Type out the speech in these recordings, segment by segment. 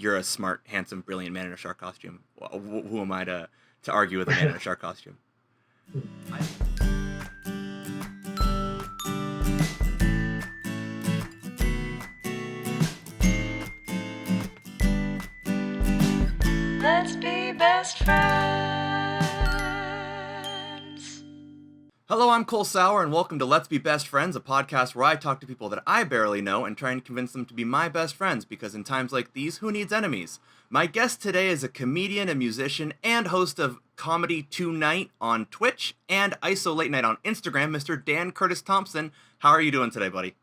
you're a smart, handsome, brilliant man in a shark costume. Who am I to argue with a man in a shark costume? Let's be best friends. Hello, I'm Cole Sauer, and welcome to Let's Be Best Friends, a podcast where I talk to people that I barely know and try and convince them to be my best friends, because in times like these, who needs enemies? My guest today is a comedian, a musician, and host of Comedy Tonight on Twitch and ISO Late Night on Instagram, Mr. Dan Curtis Thompson. How are you doing today, buddy?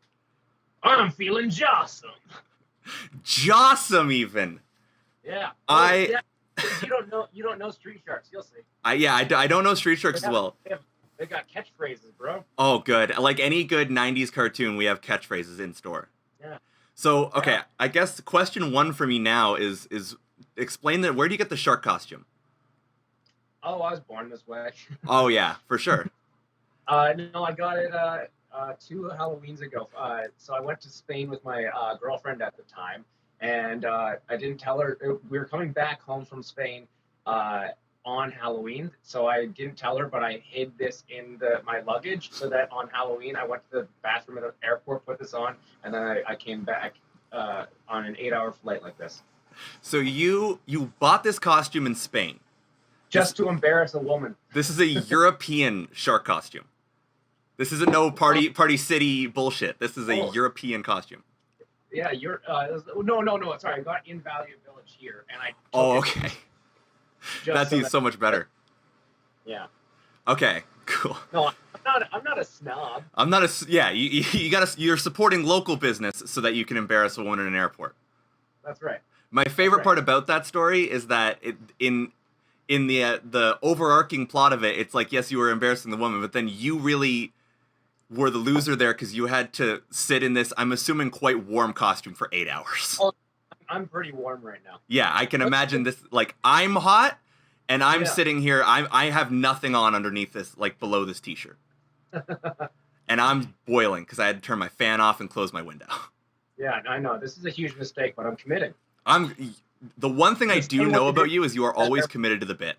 I'm feeling jawsome. Jawsome, even. Yeah. Yeah. You don't know Street Sharks. You'll see. I don't know Street Sharks as well. They got catchphrases, bro. Oh, good. Like any good 90s cartoon, we have catchphrases in store. Yeah. So, okay, Yeah. I guess question one for me now is explain that. Where do you get the shark costume? Oh, I was born this way. Oh, yeah, for sure. No, I got it 2 Halloweens ago. So I went to Spain with my girlfriend at the time, and I didn't tell her. We were coming back home from Spain on Halloween, so I didn't tell her, but I hid this in my luggage so that on Halloween I went to the bathroom at the airport, put this on, and then I came back on an 8-hour flight like this. So you bought this costume in Spain. Just to embarrass a woman. This is a European shark costume. This isn't no party city bullshit. This is a European costume. Yeah, no. Sorry, I got in Value Village here, and I. Oh, okay. That's so much better. Yeah. Okay. Cool. No, I'm not a snob. I'm not a. Yeah, you're supporting local business so that you can embarrass a woman in an airport. That's right. My favorite part about that story is that in the overarching plot of it, it's like, yes, you were embarrassing the woman, but then you really were the loser there because you had to sit in this, I'm assuming, quite warm costume for 8 hours. Oh, I'm pretty warm right now. Yeah, I can imagine this. Like, I'm hot, and I'm sitting here. I have nothing on underneath this, like below this t-shirt, and I'm boiling because I had to turn my fan off and close my window. Yeah, I know this is a huge mistake, but I'm committing. The one thing I do know about you is you are always committed to the bit.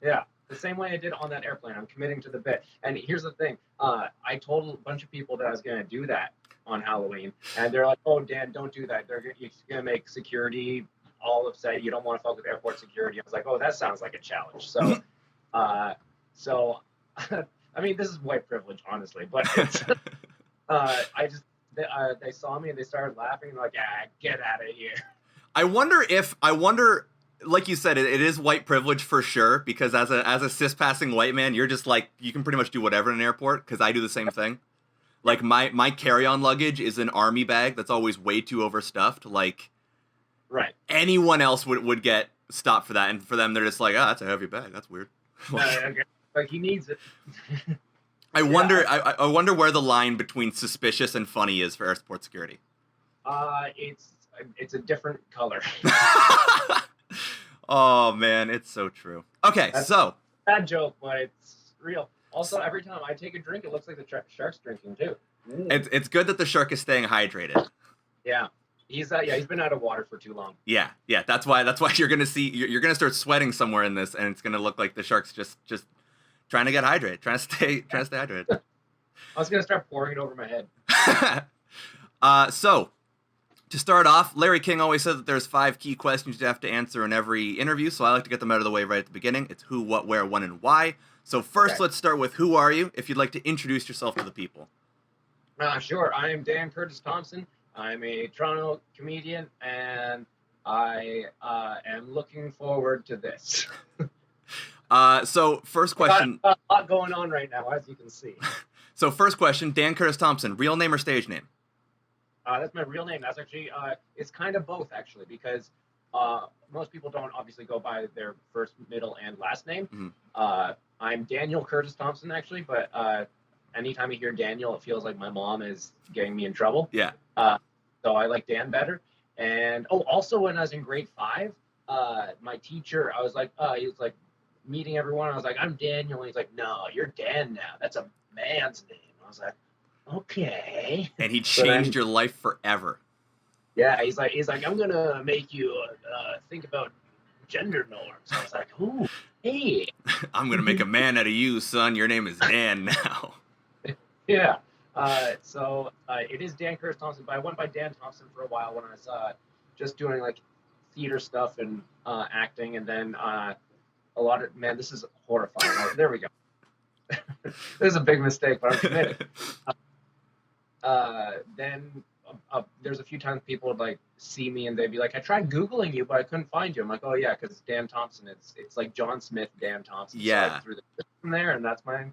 Yeah, the same way I did on that airplane. I'm committing to the bit. And here's the thing. I told a bunch of people that I was going to do that on Halloween. And they're like, oh, Dan, don't do that. You're going to make security all upset. You don't want to fuck with airport security. I was like, oh, that sounds like a challenge. So, I mean, this is white privilege, honestly. But it's, they saw me and they started laughing. And like, get out of here. I wonder, like you said, it is white privilege for sure, because as a cis-passing white man, you're just like, you can pretty much do whatever in an airport, because I do the same thing. Like, my carry-on luggage is an army bag that's always way too overstuffed. Like, right. Anyone else would get stopped for that, and for them, they're just like, that's a heavy bag. That's weird. Like, he needs it. I wonder where the line between suspicious and funny is for airport security. It's a different color. Oh, man, it's so true. Okay, That's so. Bad joke, but it's real. Also, every time I take a drink, it looks like the shark's drinking, too. It's good that the shark is staying hydrated. Yeah. He's been out of water for too long. Yeah, that's why you're gonna start sweating somewhere in this, and it's gonna look like the shark's just trying to get hydrated, trying to stay hydrated. I was gonna start pouring it over my head. So to start off, Larry King always said that there's 5 key questions you have to answer in every interview, so I like to get them out of the way right at the beginning. It's who, what, where, when, and why. So first, Let's start with who are you, if you'd like to introduce yourself to the people. Sure. I am Dan Curtis Thompson. I'm a Toronto comedian, and I am looking forward to this. So first question. Got a lot going on right now, as you can see. So first question, Dan Curtis Thompson, real name or stage name? That's my real name. That's actually, it's kind of both, actually, because most people don't obviously go by their first, middle, and last name. Mm-hmm. I'm Daniel Curtis Thompson, actually, but anytime I hear Daniel, it feels like my mom is getting me in trouble. Yeah. So I like Dan better. And, also when I was in grade 5, my teacher, I was like, he was like meeting everyone. I was like, I'm Daniel. And he's like, no, you're Dan now. That's a man's name. I was like, okay. And he changed your life forever. Yeah, he's like, I'm gonna make you think about gender norms. I was like, ooh, hey, I'm gonna make a man out of you, son. Your name is Dan now. yeah. It is Dan Curtis Thompson, but I went by Dan Thompson for a while when I was just doing like theater stuff and acting, and then a lot of man, this is horrifying. Oh, there we go. This is a big mistake, but I'm committed. Then there's a few times people would like see me and they'd be like, I tried Googling you, but I couldn't find you. I'm like, oh yeah, because Dan Thompson, it's like John Smith, Dan Thompson. Yeah. So I threw the from there, and that's my.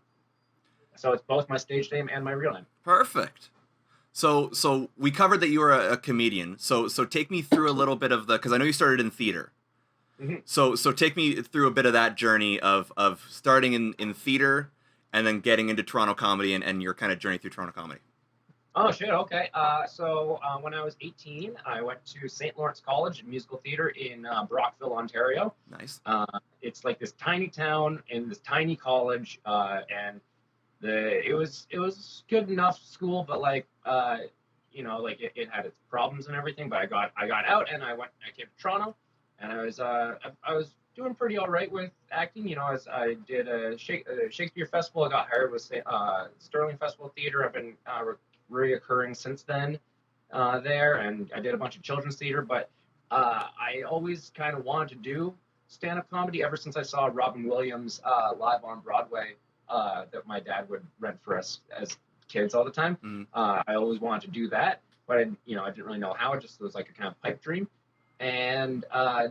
So it's both my stage name and my real name. Perfect. So we covered that you were a comedian. So take me through a little bit of because I know you started in theater. Mm-hmm. So take me through a bit of that journey of starting in theater and then getting into Toronto comedy and your kind of journey through Toronto comedy. Oh shit. Okay. When I was 18, I went to St. Lawrence College in musical theater in Brockville, Ontario. Nice. It's like this tiny town in this tiny college, and it was good enough school, but like it had its problems and everything. But I got out and I came to Toronto, and I was doing pretty all right with acting. As I did a Shakespeare Festival, I got hired with Sterling Festival Theatre. I've been reoccurring since then there, and I did a bunch of children's theater. But I always kind of wanted to do stand-up comedy ever since I saw Robin Williams live on Broadway. That my dad would rent for us as kids all the time. Mm-hmm. I always wanted to do that, but I didn't really know how. It just was like a kind of pipe dream. And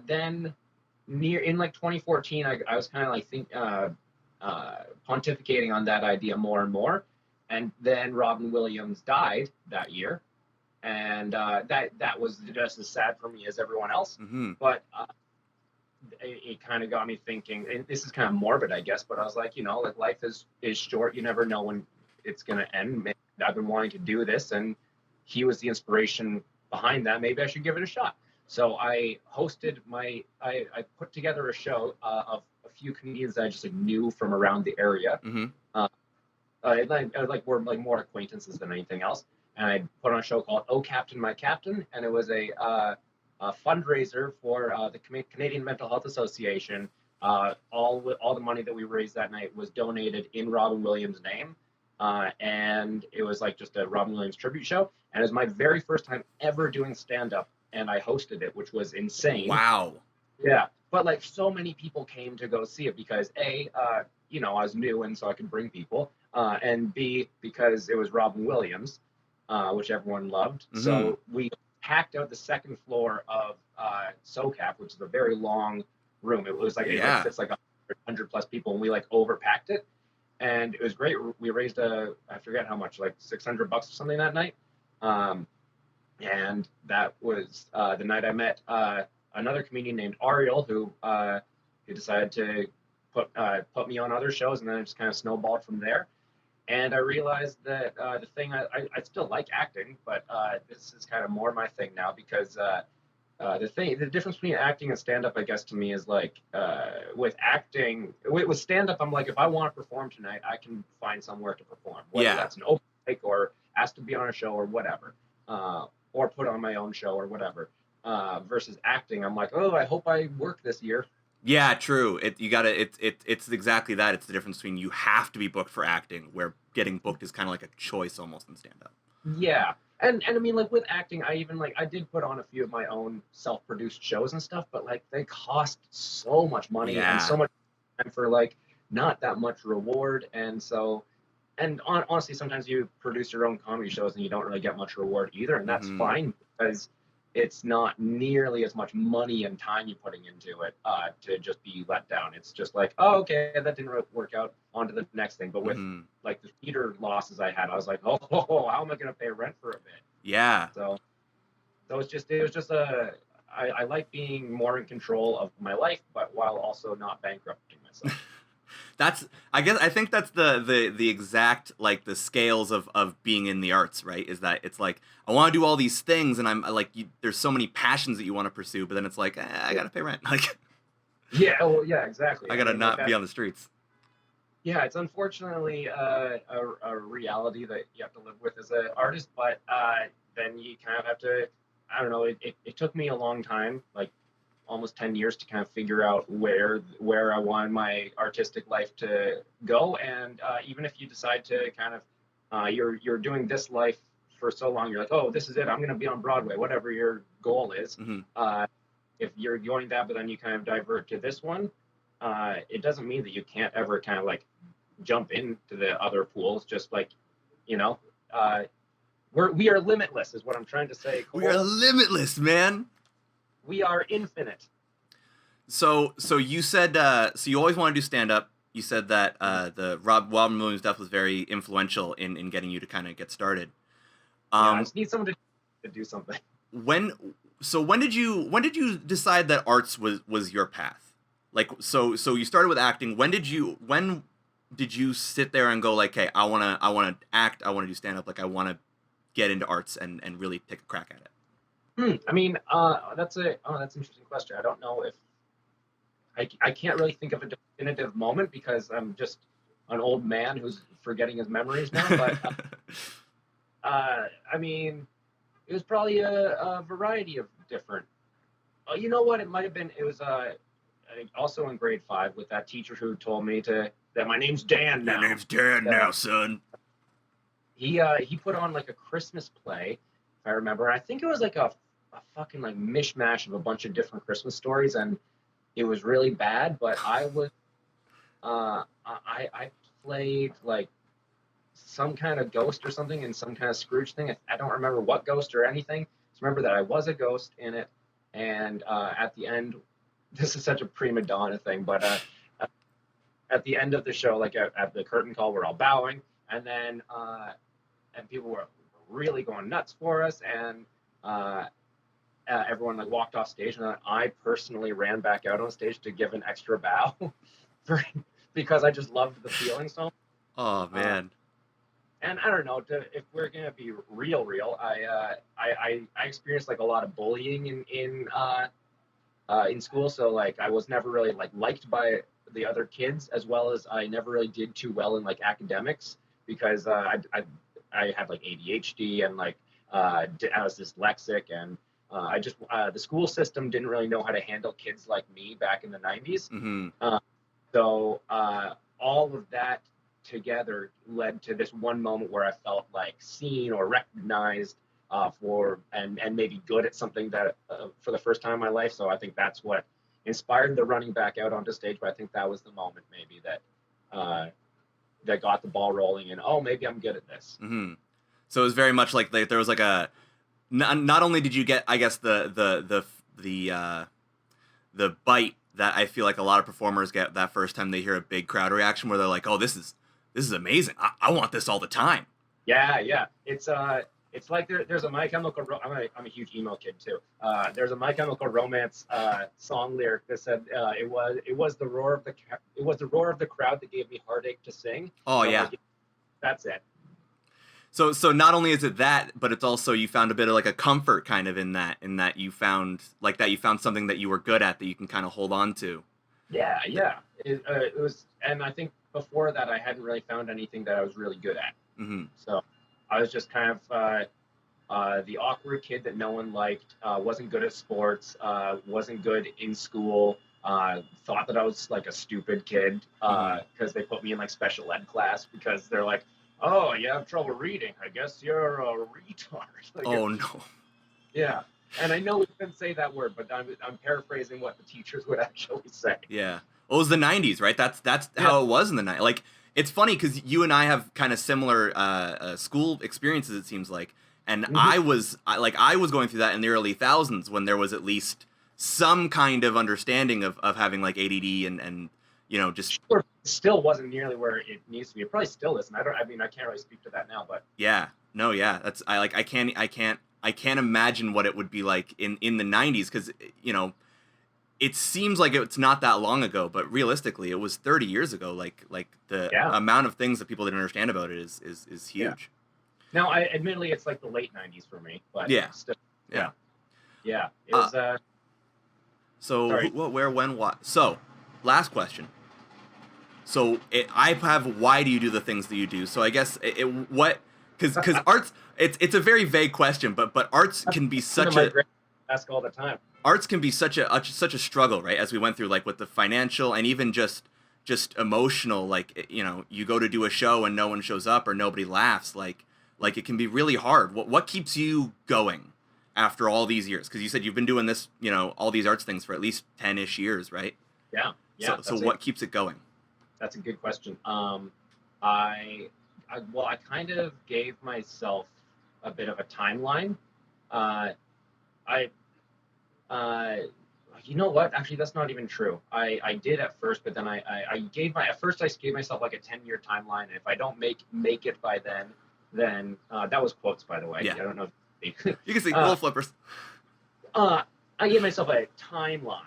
then in like 2014, I was kind of like pontificating on that idea more and more. And then Robin Williams died that year, and that was just as sad for me as everyone else. Mm-hmm. But it kind of got me thinking, and this is kind of morbid, I guess, but I was like, like life is short. You never know when it's going to end. I've been wanting to do this, and he was the inspiration behind that. Maybe I should give it a shot. So I hosted I put together a show of a few comedians that I just like knew from around the area. Mm-hmm. We're like more acquaintances than anything else. And I put on a show called Oh Captain, My Captain, and it was a fundraiser for the Canadian Mental Health Association. All the money that we raised that night was donated in Robin Williams' name, and it was like just a Robin Williams tribute show. And it was my very first time ever doing stand-up, and I hosted it, which was insane. Wow. Yeah, but like so many people came to go see it because A, I was new and so I could bring people, and B, because it was Robin Williams, which everyone loved. Mm-hmm. So we packed out the second floor of SoCap, which is a very long room. It was like it fits like 100 plus people, and we like overpacked it, and it was great. We raised I forget how much, like $600 or something that night, and that was the night I met another comedian named Ariel who decided to put me on other shows, and then it just kind of snowballed from there. And I realized that the thing I still like acting, but this is kind of more my thing now because the difference between acting and stand-up, I guess, to me is like with acting, with stand-up, I'm like, if I want to perform tonight, I can find somewhere to perform, whether that's an open mic or ask to be on a show or whatever, or put on my own show or whatever. Versus acting, I'm like, oh, I hope I work this year. Yeah, true. It's exactly that. It's the difference between you have to be booked for acting, where getting booked is kind of like a choice almost in stand-up. Yeah, and I mean, like with acting, I did put on a few of my own self-produced shows and stuff, but like they cost so much money and so much time for like not that much reward, and so, and honestly, sometimes you produce your own comedy shows and you don't really get much reward either, and that's fine because it's not nearly as much money and time you're putting into it to just be let down. It's just like, oh, okay, that didn't work out, on to the next thing. But with like the theater losses I had, I was like, oh, how am I going to pay rent for a bit? Yeah. So it was just I like being more in control of my life, but while also not bankrupting myself. I think that's the exact, like, the scales of being in the arts, right? Is that it's like, I want to do all these things, and I'm like, there's so many passions that you want to pursue, but then it's like, I gotta pay rent. Like, yeah, well, yeah, exactly. I gotta not be on the streets. Yeah, it's unfortunately a reality that you have to live with as an artist, but then you kind of have to I don't know. It took me a long time, like almost 10 years, to kind of figure out where I want my artistic life to go. And even if you decide to kind of you're doing this life for so long, you're like, oh, this is it. I'm going to be on Broadway, whatever your goal is. Mm-hmm. If you're going that, but then you kind of divert to this one, it doesn't mean that you can't ever kind of like jump into the other pools. Just like, you know, we are limitless, is what I'm trying to say, Cole. We are limitless, man. We are infinite. So you said so you always want to do stand up. You said that the Robin Williams stuff was very influential in getting you to kind of get started. I just need someone to do something. When did you decide that arts was your path? Like so you started with acting. When did you sit there and go like, hey, I wanna act, I wanna do stand up, like I wanna get into arts and really take a crack at it? I mean, that's an interesting question. I don't know if I can't really think of a definitive moment because I'm just an old man who's forgetting his memories now. But I mean, it was probably a variety of different. You know what? It might have been. It was also in grade 5 with that teacher who told me that my name's Dan now. Your name's Dan now, son. He put on like a Christmas play, if I remember. I think it was like a fucking like mishmash of a bunch of different Christmas stories, and it was really bad. But I was I played like some kind of ghost or something in some kind of Scrooge thing. I don't remember what ghost or anything. Just remember that I was a ghost in it, and at the end, this is such a prima donna thing, but at the end of the show, like at the curtain call, we're all bowing, and then and people were really going nuts for us, and everyone like walked off stage, and then I personally ran back out on stage to give an extra bow because I just loved the feeling so much. Oh man. And I don't know, if we're gonna be real, I experienced like a lot of bullying in school. So like I was never really like liked by the other kids, as well as I never really did too well in like academics because I had like ADHD and like I was dyslexic, and I just the school system didn't really know how to handle kids like me back in the 90s. Mm-hmm. So all of that together led to this one moment where I felt like seen or recognized for and maybe good at something that for the first time in my life. So I think that's what inspired the running back out onto stage. But I think that was the moment maybe that that got the ball rolling, and oh, maybe I'm good at this. Mm-hmm. So it was very much like there was like a not only did you get, I guess, the bite that I feel like a lot of performers get that first time they hear a big crowd reaction where they're like, oh, this is amazing. I want this all the time. Yeah. It's like there's a My Chemical I'm a huge emo kid too. There's a My Chemical Romance song lyric that said it was the roar of the crowd that gave me heartache to sing. Oh so yeah. Like, that's it. So not only is it that, but it's also you found a bit of like a comfort kind of in that you found something that you were good at that you can kind of hold on to. Yeah. It was, and I think before that I hadn't really found anything that I was really good at. Mm-hmm. So I was just kind of the awkward kid that no one liked, wasn't good at sports, wasn't good in school, thought that I was like a stupid kid because they put me in like special ed class because they're like, oh, you have trouble reading. I guess you're a retard. Like, oh no. Yeah. And I know we couldn't say that word, but I'm paraphrasing what the teachers would actually say. Yeah. Well, it was the 90s, right? That's how it was in the 90s. Like, it's funny because you and I have kind of similar school experiences, it seems like. And Mm-hmm. I was going through that in the early thousands when there was at least some kind of understanding of having like ADD and you know, just Sure, it still wasn't nearly where it needs to be. It probably still isn't. I mean, I can't really speak to that now, but yeah. No, yeah. That's I can't imagine what it would be like in the 90s because, you know, it seems like it's not that long ago, but realistically, it was 30 years ago. Like the amount of things that people didn't understand about it is huge. Yeah. Now, admittedly, it's like the late 90s for me, but Yeah. still, Yeah. Yeah. It was, So, sorry. where, when, what? So, last question. So, I have why do you do the things that you do? So, I guess, Because arts, it's a very vague question, but arts can be such my a grandma ask all the time. arts can be such a struggle, right? As we went through, like with the financial and even just emotional, like you go to do a show and no one shows up or nobody laughs, like it can be really hard. What keeps you going after all these years? Because you said you've been doing this, all these arts things for at least 10-ish years, right? Yeah. So what keeps it going? That's a good question. I kind of gave myself a bit of a timeline. You know what? Actually, that's not even true. I did at first, but then I gave myself like a 10-year timeline. And if I don't make it by then that was quotes, by the way. Yeah. I don't know. You can see little flippers. I gave myself a timeline.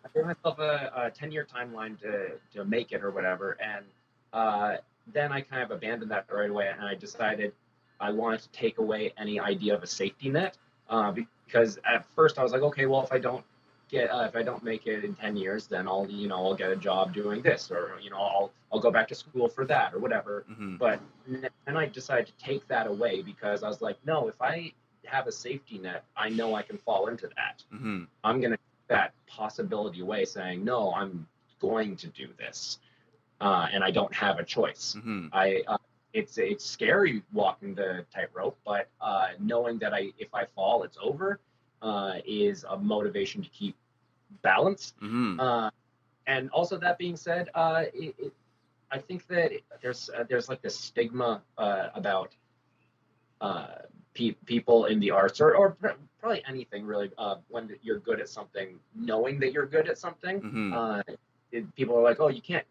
I gave myself a 10-year timeline to make it or whatever, and then I kind of abandoned that right away, and I decided I wanted to take away any idea of a safety net, because at first I was like, okay, well, if I don't make it in 10 years, then I'll get a job doing this, or I'll go back to school for that or whatever. Mm-hmm. But then I decided to take that away because I was like, no, if I have a safety net, I know I can fall into that. Mm-hmm. I'm going to take that possibility away, saying, no, I'm going to do this. And I don't have a choice. Mm-hmm. It's scary walking the tightrope, but knowing that if I fall, it's over, is a motivation to keep balance. Mm-hmm. And also, that being said, I think that there's like this stigma about people in the arts or probably anything really, when you're good at something, knowing that you're good at something. Mm-hmm. People are like, oh, you can't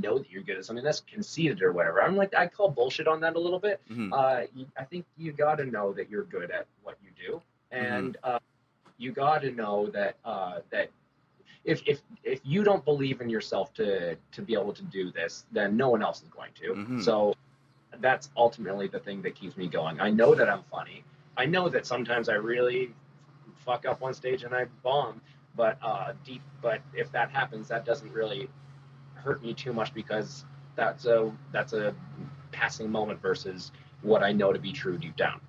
know that you're good at something. That's conceited or whatever. I'm like, I call bullshit on that a little bit. Mm-hmm. I think you got to know that you're good at what you do, and you got to know that that if you don't believe in yourself to be able to do this, then no one else is going to. Mm-hmm. So that's ultimately the thing that keeps me going. I know that I'm funny. I know that sometimes I really fuck up on stage and I bomb, but if that happens, that doesn't really hurt me too much because that's a passing moment versus what I know to be true deep down.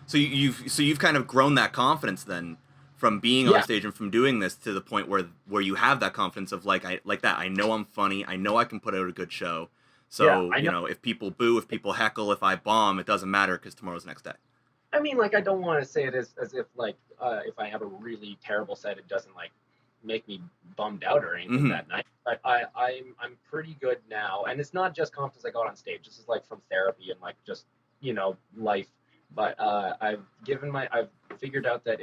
So you've kind of grown that confidence then from being on stage and from doing this to the point where you have that confidence of I know I'm funny, I know I can put out a good show. So if people boo, if people heckle, if I bomb, it doesn't matter because tomorrow's the next day. I mean, I don't want to say it as if if I have a really terrible set, it doesn't make me bummed out or anything that night. But I'm pretty good now, and it's not just confidence I got on stage. This is from therapy and just life. But I've figured out that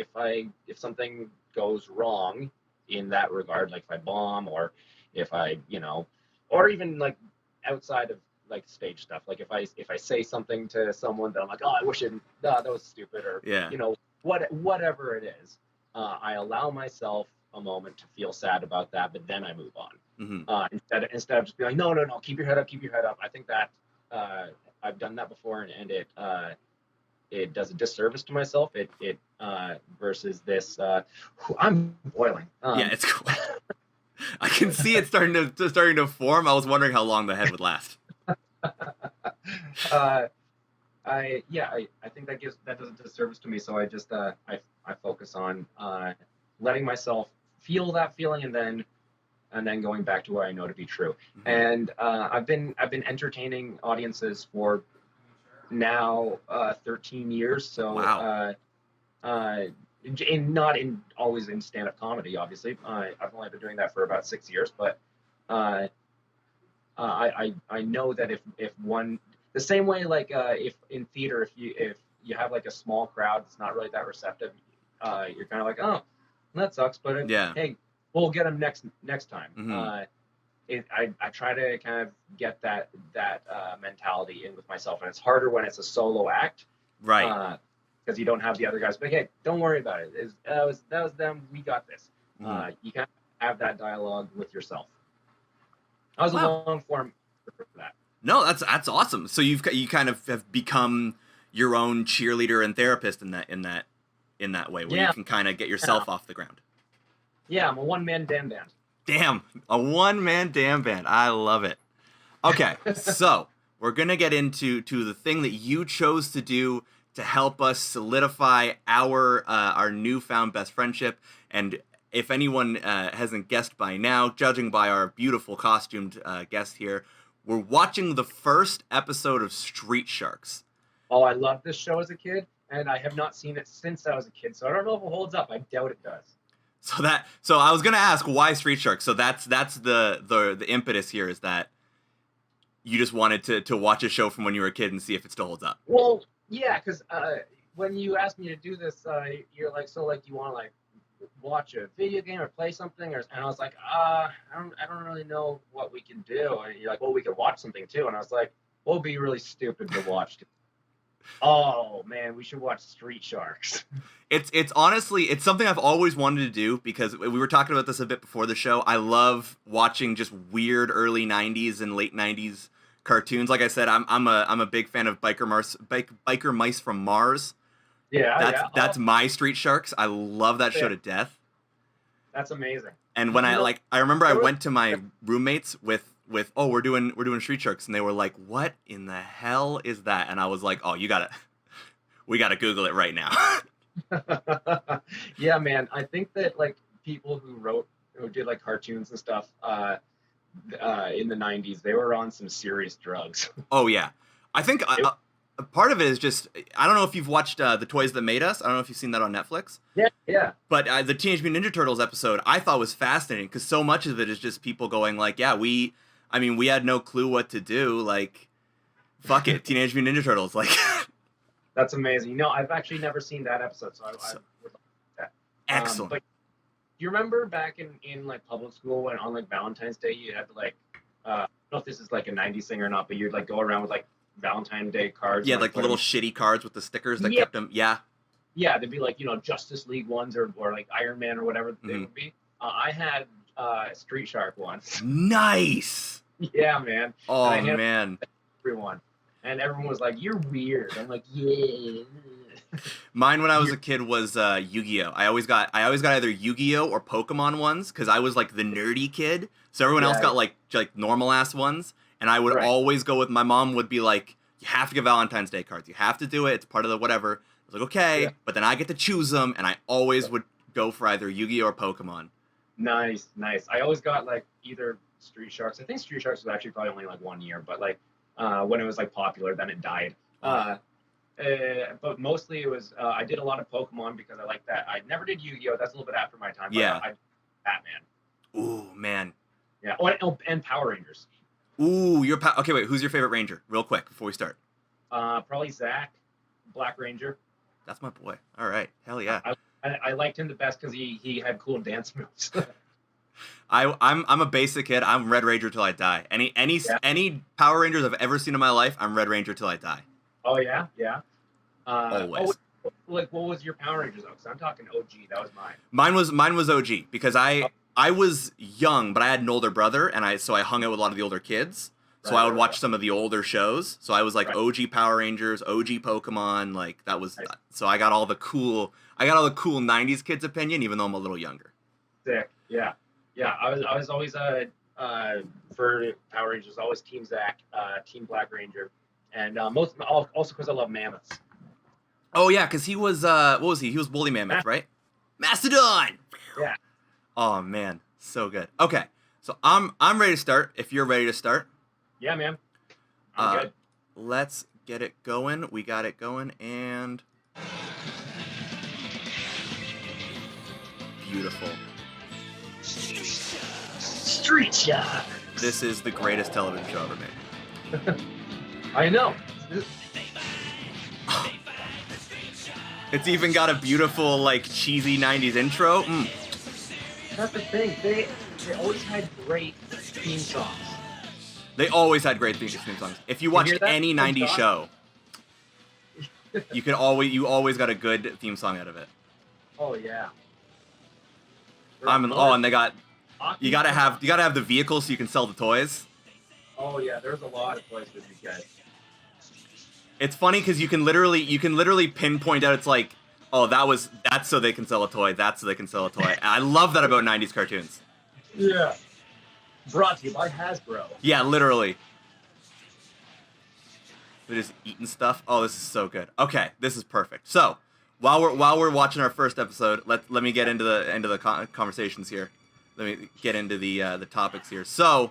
if something goes wrong in that regard, like if I bomb or if I or even outside of stage stuff, if I say something to someone that I'm like, oh, I wish that was stupid, or whatever it is, I allow myself a moment to feel sad about that, but then I move on. Mm-hmm. Instead of just being like, no, keep your head up. I think that I've done that before, and it does a disservice to myself. It versus this. I'm boiling. It's cool. I can see it starting to form. I was wondering how long the head would last. I think that does a disservice to me. So I just I focus on letting myself feel that feeling, and then going back to what I know to be true. Mm-hmm. And I've been entertaining audiences for now 13 years. So wow. Not always in stand-up comedy, obviously. I've only been doing that for about 6 years, but I know that if one, the same way if in theater, if you have a small crowd that's not really that receptive, you're kind of oh, that sucks, but hey, we'll get them next time. Mm-hmm. I try to kind of get that mentality in with myself, and it's harder when it's a solo act, right? Because you don't have the other guys. But hey, don't worry about it. That was them. We got this. Mm-hmm. You kind of have that dialogue with yourself. I was a long form for that. No, that's awesome. So you kind of have become your own cheerleader and therapist in that way, where you can kind of get yourself off the ground. Yeah, I'm a one-man damn band. Damn, a one-man damn band. I love it. Okay, so we're gonna get into the thing that you chose to do to help us solidify our newfound best friendship. And if anyone hasn't guessed by now, judging by our beautiful costumed guest here, we're watching the first episode of Street Sharks. Oh, I loved this show as a kid, and I have not seen it since I was a kid, so I don't know if it holds up. I doubt it does. So I was gonna ask why Street Sharks. So that's the impetus here, is that you just wanted to watch a show from when you were a kid and see if it still holds up. Well, yeah, because when you asked me to do this, you're like, so like you want to like watch a video game or play something, and I was like, I don't really know what we can do. And you're like, well, we could watch something too, and I was like, well, it'd be really stupid to watch. Oh man, we should watch Street Sharks. It's honestly, it's something I've always wanted to do, because we were talking about this a bit before the show. I love watching just weird early 90s and late 90s cartoons. Like I said, I'm a big fan of Biker Mice from Mars. Yeah, that's my Street Sharks. I love that show to death. That's amazing. And when I remember I went to my roommates with we're doing Street Sharks, and they were like, what in the hell is that? And I was like, oh, we gotta Google it right now. Yeah, man. I think that like people who did like cartoons and stuff in the 90s, they were on some serious drugs. Oh yeah, I think a part of it is just, I don't know if you've watched The Toys That Made Us. I don't know if you've seen that on Netflix. Yeah. But the Teenage Mutant Ninja Turtles episode I thought was fascinating, because so much of it is just people going like, yeah, we had no clue what to do. Like, fuck it, Teenage Mutant Ninja Turtles. Like, that's amazing. No, I've actually never seen that episode, so I would like that. Excellent. But do you remember back in like public school when on like Valentine's Day you had to like, I don't know if this is like a 90s thing or not, but you'd like go around with like Valentine's Day cards. Yeah, like the little shitty cards with the stickers that kept them. Yeah. Yeah, they'd be like, Justice League ones or like Iron Man or whatever they would be. I had Street Shark ones. Nice. Yeah, man. Oh, man. Everyone. And everyone was like, you're weird. I'm like, yeah. Mine when I was a kid was Yu-Gi-Oh. I always got either Yu-Gi-Oh or Pokemon ones, because I was like the nerdy kid. So everyone else got like normal ass ones. And I would always go with, my mom would be like, you have to get Valentine's Day cards. You have to do it. It's part of the whatever. I was like, okay. Yeah. But then I get to choose them, and I always would go for either Yu-Gi-Oh or Pokemon. Nice. I always got like either Street Sharks. I think Street Sharks was actually probably only like 1 year, but like when it was like popular, then it died. But mostly it was, I did a lot of Pokemon because I like that. I never did Yu-Gi-Oh. That's a little bit after my time. But yeah. I did Batman. Ooh, man. Yeah. Oh, and Power Rangers. Ooh, okay, wait, who's your favorite Ranger? Real quick, before we start. Probably Zach, Black Ranger. That's my boy. All right, hell yeah. I liked him the best because he had cool dance moves. I'm a basic kid. I'm Red Ranger till I die. Any Power Rangers I've ever seen in my life, I'm Red Ranger till I die. Oh yeah. Always. Like, what was your Power Rangers though? Because I'm talking OG. That was mine. Mine was OG, because I was young, but I had an older brother, and I hung out with a lot of the older kids. So I would watch some of the older shows. So I was like OG Power Rangers, OG Pokemon, like that was. So I got all the cool 90s kids opinion, even though I'm a little younger. Sick. Yeah. I was always for Power Rangers, always Team Zach, Team Black Ranger, and also because I love mammoths. Oh yeah, because he was what was he? He was Woolly Mammoth, right? Mastodon. Yeah. Oh man, so good. Okay, so I'm ready to start. If you're ready to start. Yeah, man. I'm good. Let's get it going. We got it going, and beautiful. Street Sharks. This is the greatest television show ever made. I know. It's even got a beautiful, like, cheesy 90s intro. That's the thing. They always had great theme songs. They always had great theme songs. If you watched any 90s show, you always got a good theme song out of it. Oh yeah. And they got you gotta have the vehicle so you can sell the toys. Oh yeah, there's a lot of toys with these guys. It's funny because you can literally pinpoint out. It's like, oh, that's so they can sell a toy. That's so they can sell a toy. And I love that about 90s cartoons. Yeah. Brought to you by Hasbro. Yeah, literally. They're just eating stuff. Oh, this is so good. Okay, this is perfect. So, while we're watching our first episode, let me get into the conversations here. Let me get into the topics here. So,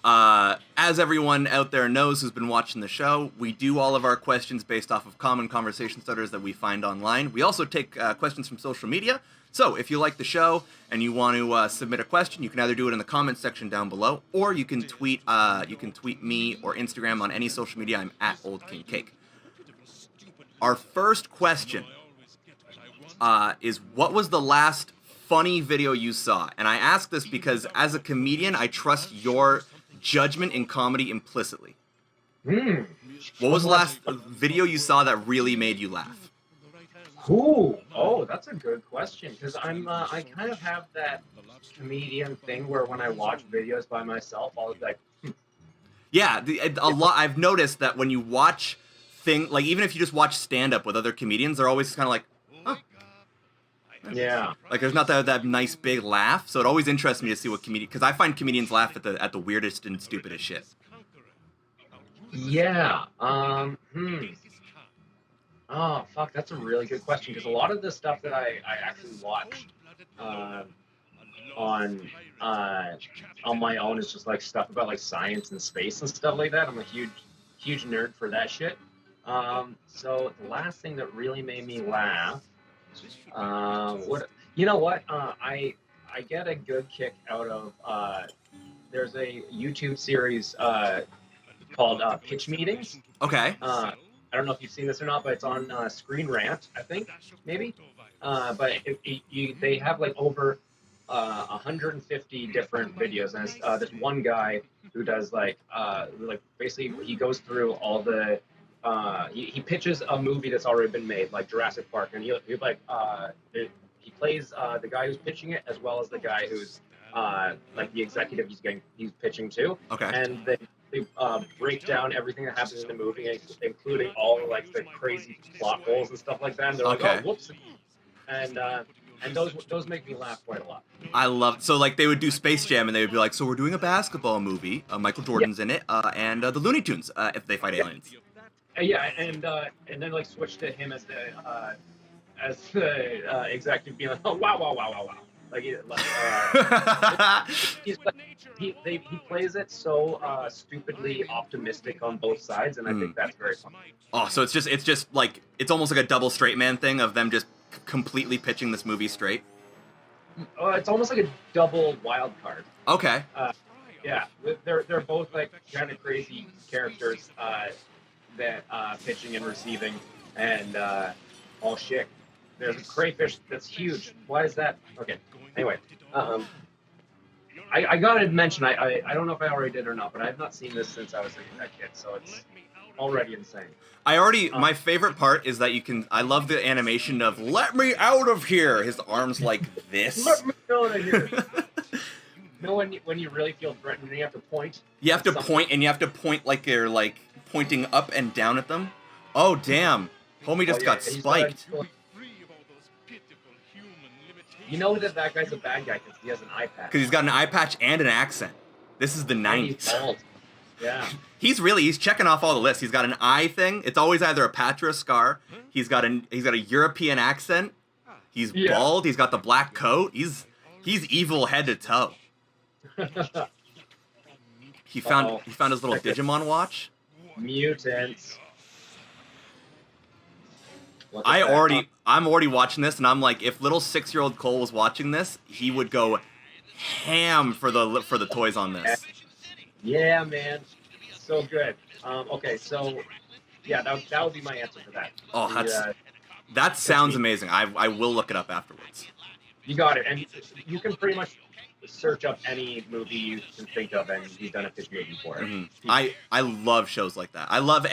as everyone out there knows who's been watching the show, we do all of our questions based off of common conversation starters that we find online. We also take questions from social media. So if you like the show and you want to submit a question, you can either do it in the comments section down below, or you can tweet me or Instagram on any social media. I'm at OldKingCake. Our first question is, what was the last funny video you saw? And I ask this because as a comedian, I trust your judgment in comedy implicitly. What was the last video you saw that really made you laugh? Ooh, oh, that's a good question, because I kind of have that comedian thing where when I watch videos by myself, I'll be like, Yeah, a lot. I've noticed that when you watch like even if you just watch stand-up with other comedians, they're always kind of like, huh. Yeah. Like there's not that nice big laugh, so it always interests me to see what because I find comedians laugh at the weirdest and stupidest shit. Yeah. Oh, fuck, that's a really good question, because a lot of the stuff that I actually watch on my own is just like stuff about like science and space and stuff like that. I'm a huge nerd for that shit. So the last thing that really made me laugh, I get a good kick out of there's a YouTube series called Pitch Meetings. Okay. I don't know if you've seen this or not, but it's on Screen Rant, I think, maybe. But they have like over 150 different videos, and there's one guy who does like basically he goes through all the he pitches a movie that's already been made, like Jurassic Park, and he plays the guy who's pitching it as well as the guy who's like the executive he's pitching to. Okay. And they break down everything that happens in the movie, including all like the crazy plot holes and stuff like that. And they're like, oh, whoops. And those make me laugh quite a lot. I love so like they would do Space Jam and they would be like, so we're doing a basketball movie. Michael Jordan's in it, and the Looney Tunes if they fight aliens. Yeah, and then like switch to him as the executive, being like, oh wow. Like, he plays it so stupidly optimistic on both sides, and I think that's very fun. Oh, so it's just like it's almost like a double straight man thing of them just completely pitching this movie straight. It's almost like a double wild card. Okay. Yeah, they're both like kind of crazy characters that pitching and receiving, and oh shit. There's a crayfish that's huge. Why is that? Okay. Anyway, I gotta mention, I don't know if I already did or not, but I have not seen this since I was a kid, so it's already insane. My favorite part is that I love the animation of "Let me out of here." His arms like this. Let me out of here. You know when you really feel threatened, and you have to point. You have to point, and you have to point like you're like pointing up and down at them. Oh damn! Homie just got spiked. You know that guy's a bad guy because he has an eye patch. Because he's got an eye patch and an accent. This is the 90s. He's bald. Yeah. He's checking off all the lists. He's got an eye thing. It's always either a patch or a scar. He's got a European accent. He's bald. He's got the black coat. He's evil head to toe. He found his little Digimon watch. Mutants. I'm already watching this, and I'm like, if little 6-year-old Cole was watching this, he would go ham for the toys on this. Yeah, man, so good. Okay, so yeah, that would be my answer for that. Oh, that sounds amazing. I will look it up afterwards. You got it, and you can pretty much search up any movie you can think of, and he's done a pitch movie for it. Mm-hmm. I love shows like that. I love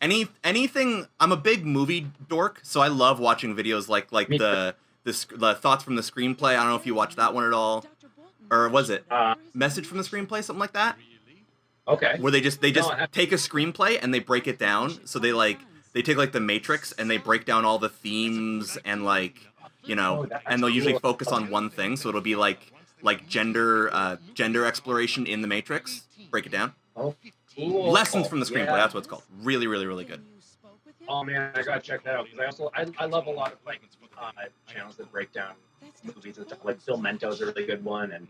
anything. I'm a big movie dork, so I love watching videos like the thoughts from the screenplay. I don't know if you watched that one at all, or was it Message from the Screenplay, something like that? Okay. Where they just take a screenplay and they break it down. So they take like The Matrix and they break down all the themes and and they'll usually focus on one thing. So it'll be like gender exploration in The Matrix. Break it down. Oh, Cool. Lessons from the Screenplay. Yeah. That's what it's called. Really, really, really good. Oh man, I gotta check that out because I love a lot of like channels that break down movies and stuff. Like Phil Mento's a really good one, and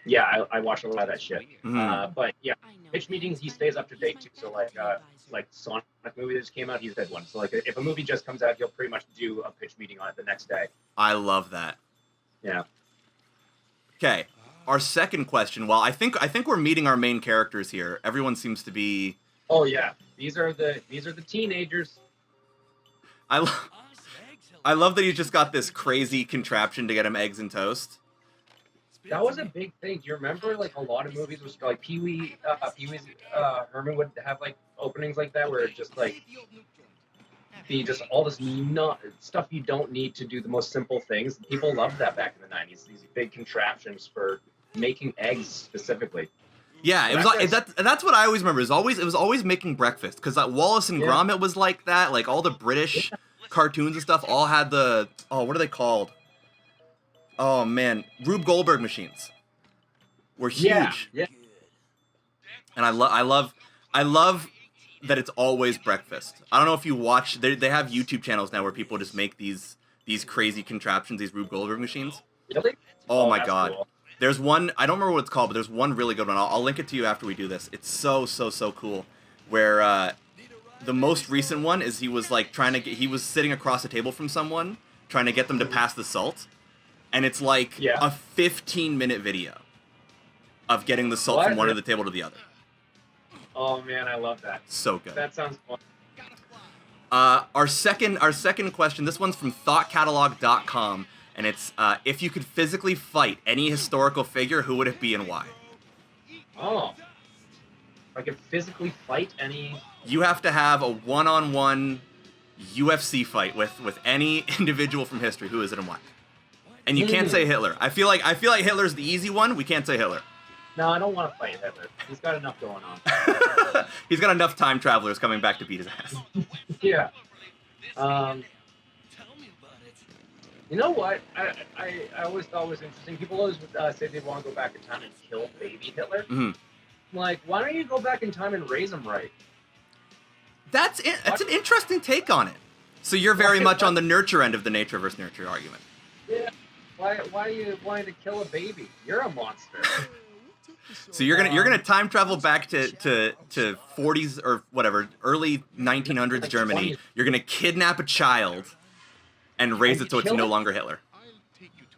yeah, I watch a lot of that shit. But yeah, pitch meetings he stays up to date too. So like Sonic movie that just came out, he's did one. So like if a movie just comes out, he'll pretty much do a pitch meeting on it the next day. I love that. Yeah. Okay, our second question. Well, I think we're meeting our main characters here. Everyone seems to be. Oh yeah, these are the teenagers. I love that he's just got this crazy contraption to get him eggs and toast. That was a big thing. Do you remember like a lot of movies was like Pee-wee's Herman would have like openings like that where it's just like be just all this stuff you don't need to do the most simple things. People loved that back in the 90s. These big contraptions for making eggs specifically. Yeah, it was like that's what I always remember. It was always making breakfast because Wallace and Gromit was like that. Like all the British cartoons and stuff all had the what are they called? Oh man, Rube Goldberg machines were huge. Yeah. And I love that it's always breakfast. I don't know if you watch. They have YouTube channels now where people just make these crazy contraptions, these Rube Goldberg machines. Really? Oh my god. Cool. There's one, I don't remember what it's called, but there's one really good one. I'll link it to you after we do this. It's so cool. Where the most recent one is he was sitting across the table from someone, trying to get them to pass the salt. And it's like a 15-minute video of getting the salt from one end of the table to the other. Oh man, I love that. So good. That sounds fun. Our second question, this one's from thoughtcatalog.com. And it's, if you could physically fight any historical figure, who would it be and why? Oh. If I could physically fight any... You have to have a one-on-one UFC fight with any individual from history. Who is it and why? And you can't say Hitler. I feel like Hitler's the easy one. We can't say Hitler. No, I don't want to fight Hitler. He's got enough going on. He's got enough time travelers coming back to beat his ass. Yeah. You know what? I always thought was interesting. People always say they want to go back in time and kill baby Hitler. Mm-hmm. Like, why don't you go back in time and raise him right? That's an interesting take on it. So you're very much on the nurture end of the nature versus nurture argument. Yeah. Why are you wanting to kill a baby? You're a monster. So you're gonna time travel back to 40s or whatever, early 1900s like Germany. 20s. You're gonna kidnap a child and raise it so it's no longer Hitler.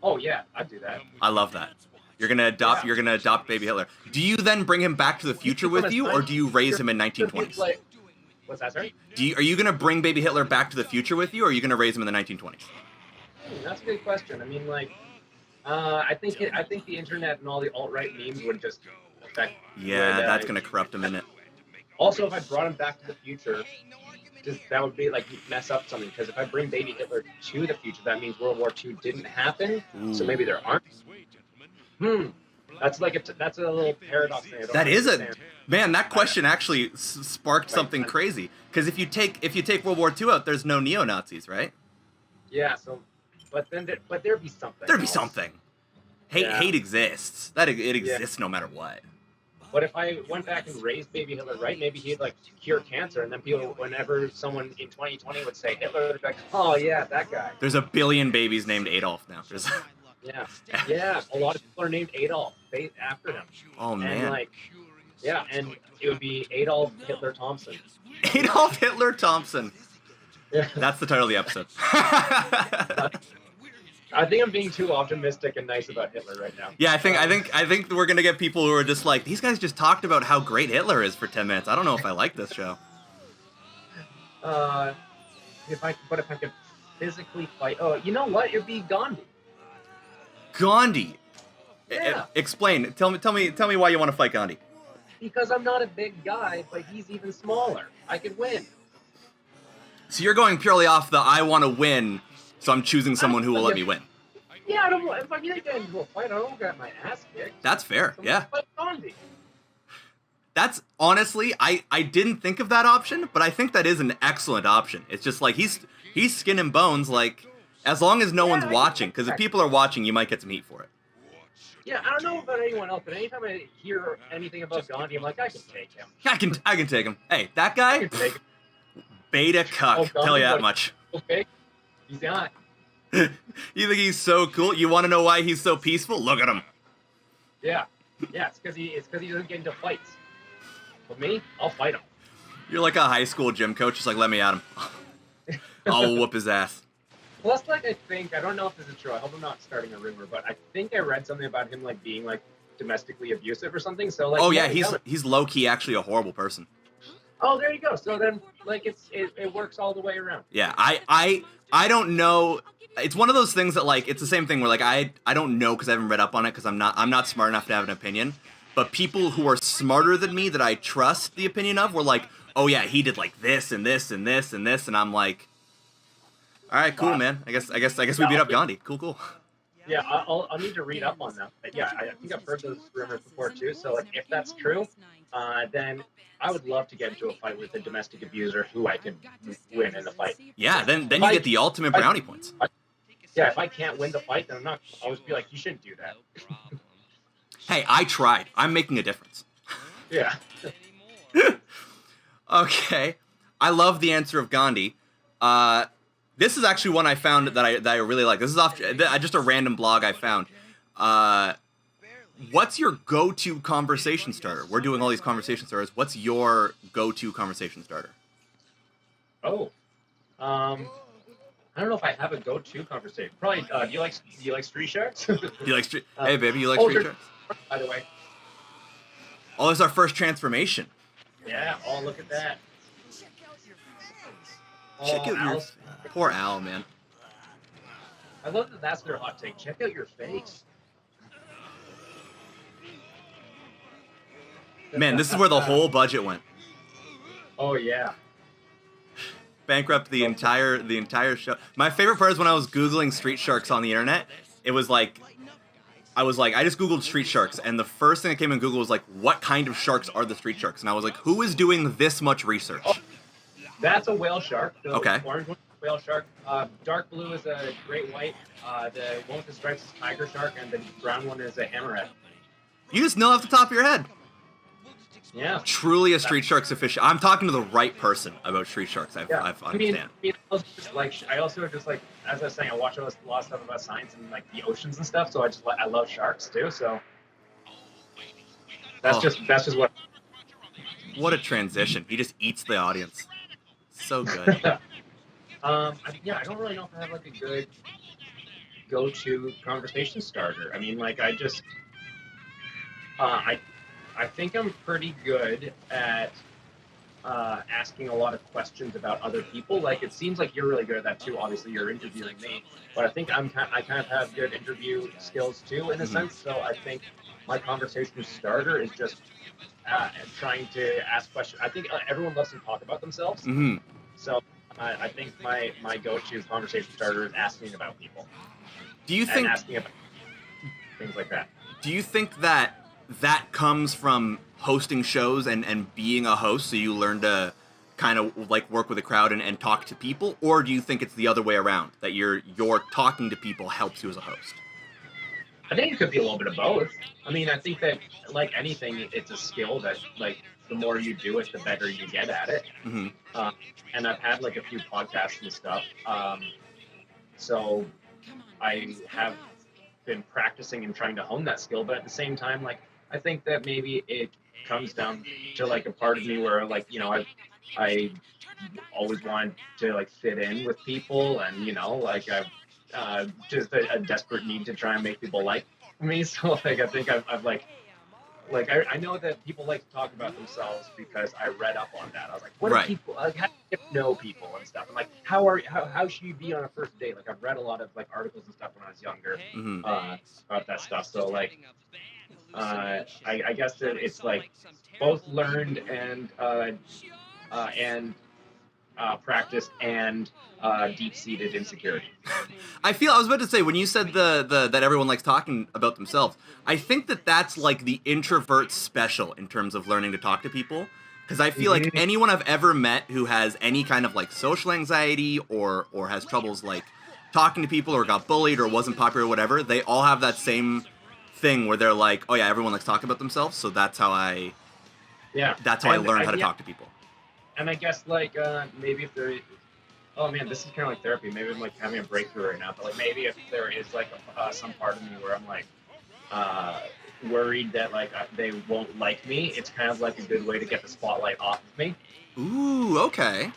Oh yeah, I'd do that. I love that. You're gonna adopt baby Hitler. Do you then bring him back to the future with you, or do you raise him in 1920s? What's that, sorry? Are you gonna bring baby Hitler back to the future with you, or are you gonna raise him in the 1920s? That's a good question. I mean, like, I think the internet and all the alt-right memes would just affect. That's gonna corrupt him, isn't it? Also, if I brought him back to the future, that would be like mess up something. Because if I bring baby Hitler to the future, that means World War II didn't happen. Ooh. So maybe there aren't. That's a little paradox thing. That question actually sparked something crazy. Because if you take World War II out, there's no neo-Nazis, right? Yeah. So, but there'd be something. There'd be something. Hate exists. It exists no matter what. But if I went back and raised baby Hitler, right? Maybe he'd like cure cancer, and then people, whenever someone in 2020 would say Hitler, they'd be like, oh yeah, that guy. There's a billion babies named Adolf now. Yeah. A lot of people are named Adolf after him. Oh man. And and it would be Adolf Hitler Thompson. Adolf Hitler Thompson. Yeah. That's the title of the episode. I think I'm being too optimistic and nice about Hitler right now. Yeah, I think we're gonna get people who are just like, these guys just talked about how great Hitler is for 10 minutes. I don't know if I like this show. If I could physically fight, you know what? It'd be Gandhi. Gandhi. Yeah. Explain. Tell me why you want to fight Gandhi. Because I'm not a big guy, but he's even smaller. I could win. So you're going purely off the I want to win, so I'm choosing someone who will let me win. Yeah, if I get into a fight, I don't get my ass kicked. That's fair. So yeah. Fight Gandhi. That's honestly, I didn't think of that option, but I think that is an excellent option. It's just like he's skin and bones, like as long as no one's watching, because if people are watching, you might get some heat for it. Yeah, I don't know about anyone else, but anytime I hear anything about Gandhi, I'm like, I can take him. I can take him. Hey, that I guy, can take him. beta cuck. Oh, Tell you Gandhi, that what? much. Okay, he's not. You think he's so cool? You want to know why he's so peaceful? Look at him. Yeah, it's because he doesn't get into fights. But me, I'll fight him. You're like a high school gym coach, just like, let me at him. I'll whoop his ass. Plus, like, I don't know if this is true. I hope I'm not starting a rumor, but I think I read something about him, like, being, like, domestically abusive or something. So, like, Oh yeah, he's low key actually a horrible person. Oh, there you go. So then, like, it works all the way around. Yeah, I don't know. It's one of those things that, like, it's the same thing where, like, I don't know because I haven't read up on it because I'm not smart enough to have an opinion. But people who are smarter than me that I trust the opinion of were like, oh yeah, he did like this and this and this and this, and I'm like, all right, cool, man. I guess we beat up Gandhi. Cool. Yeah, I'll need to read up on that. But yeah, I think I've heard those rumors before too. So, like, if that's true, then I would love to get into a fight with a domestic abuser who I could win in the fight. Yeah, then you get the ultimate brownie points. Yeah, if I can't win the fight, then I'll always be like, you shouldn't do that. Hey, I tried. I'm making a difference. Yeah. Okay, I love the answer of Gandhi. This is actually one I found that I really like. This is off just a random blog I found. What's your go-to conversation starter? We're doing all these conversation starters. What's your go-to conversation starter? Oh, I don't know if I have a go-to conversation. Probably. Do you like Street Sharks? Do you like street? Hey, baby, you like street sharks? By the way. Oh, this is our first transformation. Yeah. Oh, look at that. Check out your Al's, poor Al, man. I love that. That's their hot take. Check out your face. Man, this is where the whole budget went. Oh yeah. Bankrupt the entire show. My favorite part is when I was Googling street sharks on the internet. It was like, I just Googled street sharks, and the first thing that came in Google was like, what kind of sharks are the street sharks? And I was like, who is doing this much research? Oh, that's a whale shark. The Okay. orange one is a whale shark. Dark blue is a great white. The one with the stripes is tiger shark, and the brown one is a hammerhead. You just know off the top of your head. Yeah. Truly a street sharks official. I'm talking to the right person about street sharks. I understand. I also just like, as I was saying, I watch a lot of stuff about science and like the oceans and stuff. So I love sharks too. So that's just what. What a transition. He just eats the audience. So good. I don't really know if I have like a good go-to conversation starter. I mean, like I think I'm pretty good at asking a lot of questions about other people. Like, it seems like you're really good at that too. Obviously, you're interviewing me, but I think I kind of have good interview skills too, in a sense. So I think my conversation starter is just trying to ask questions. I think everyone loves to talk about themselves. Mm-hmm. So I think my go-to conversation starter is asking about people. Do you think asking about things like that? Do you think that comes from hosting shows and being a host, so you learn to kind of like work with a crowd and talk to people, or do you think it's the other way around, that you're talking to people helps you as a host? I think it could be a little bit of both. I mean, I think that like anything, it's a skill that like the more you do it, the better you get at it. Mm-hmm. And I've had like a few podcasts and stuff, so I have been practicing and trying to hone that skill. But at the same time, like I think that maybe it comes down to like a part of me where like, you know, I always wanted to like fit in with people, and you know, like I've just a desperate need to try and make people like me. So like I think I've I know that people like to talk about themselves because I read up on that. I was like, what Right. do people like? How do you get to know people and stuff? I'm like, how should you be on a first date? Like I've read a lot of like articles and stuff when I was younger Mm-hmm. about that stuff. So like I guess that it's like both learned and practiced and deep-seated insecurity. I was about to say, when you said the that everyone likes talking about themselves, I think that's like the introvert special in terms of learning to talk to people. Because I feel like anyone I've ever met who has any kind of like social anxiety or has troubles like talking to people or got bullied or wasn't popular or whatever, they all have that same thing where they're like, oh yeah, everyone likes talking about themselves, so that's how I learned how to talk to people. And I guess like maybe if there, oh man, this is kind of like therapy. Maybe I'm like having a breakthrough right now, but like maybe if there is like some part of me where I'm like worried that like they won't like me, it's kind of like a good way to get the spotlight off of me. Ooh, okay.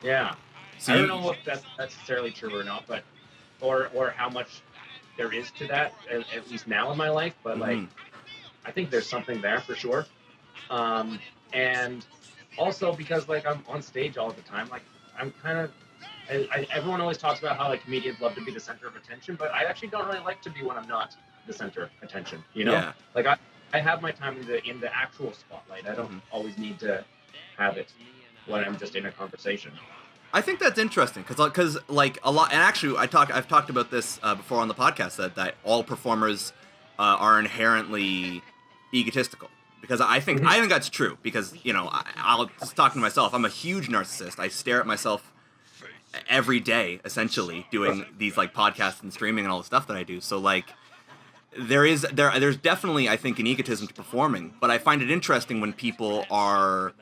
Yeah. So I don't know if that's necessarily true or not, but or how much there is to that, at least now in my life. But like, I think there's something there for sure. And also because like I'm on stage all the time, like I'm kind of. Everyone always talks about how like comedians love to be the center of attention, but I actually don't really like to be when I'm not the center of attention. You know, Yeah. like I have my time in the actual spotlight. I don't always need to have it when I'm just in a conversation. I think that's interesting because like a lot, and actually I've talked about this before on the podcast that all performers are inherently egotistical, because I think that's true, because I'll just talking to myself. I'm a huge narcissist. I stare at myself every day, essentially, doing these like podcasts and streaming and all the stuff that I do. So like there's definitely, I think, an egotism to performing, but I find it interesting when people are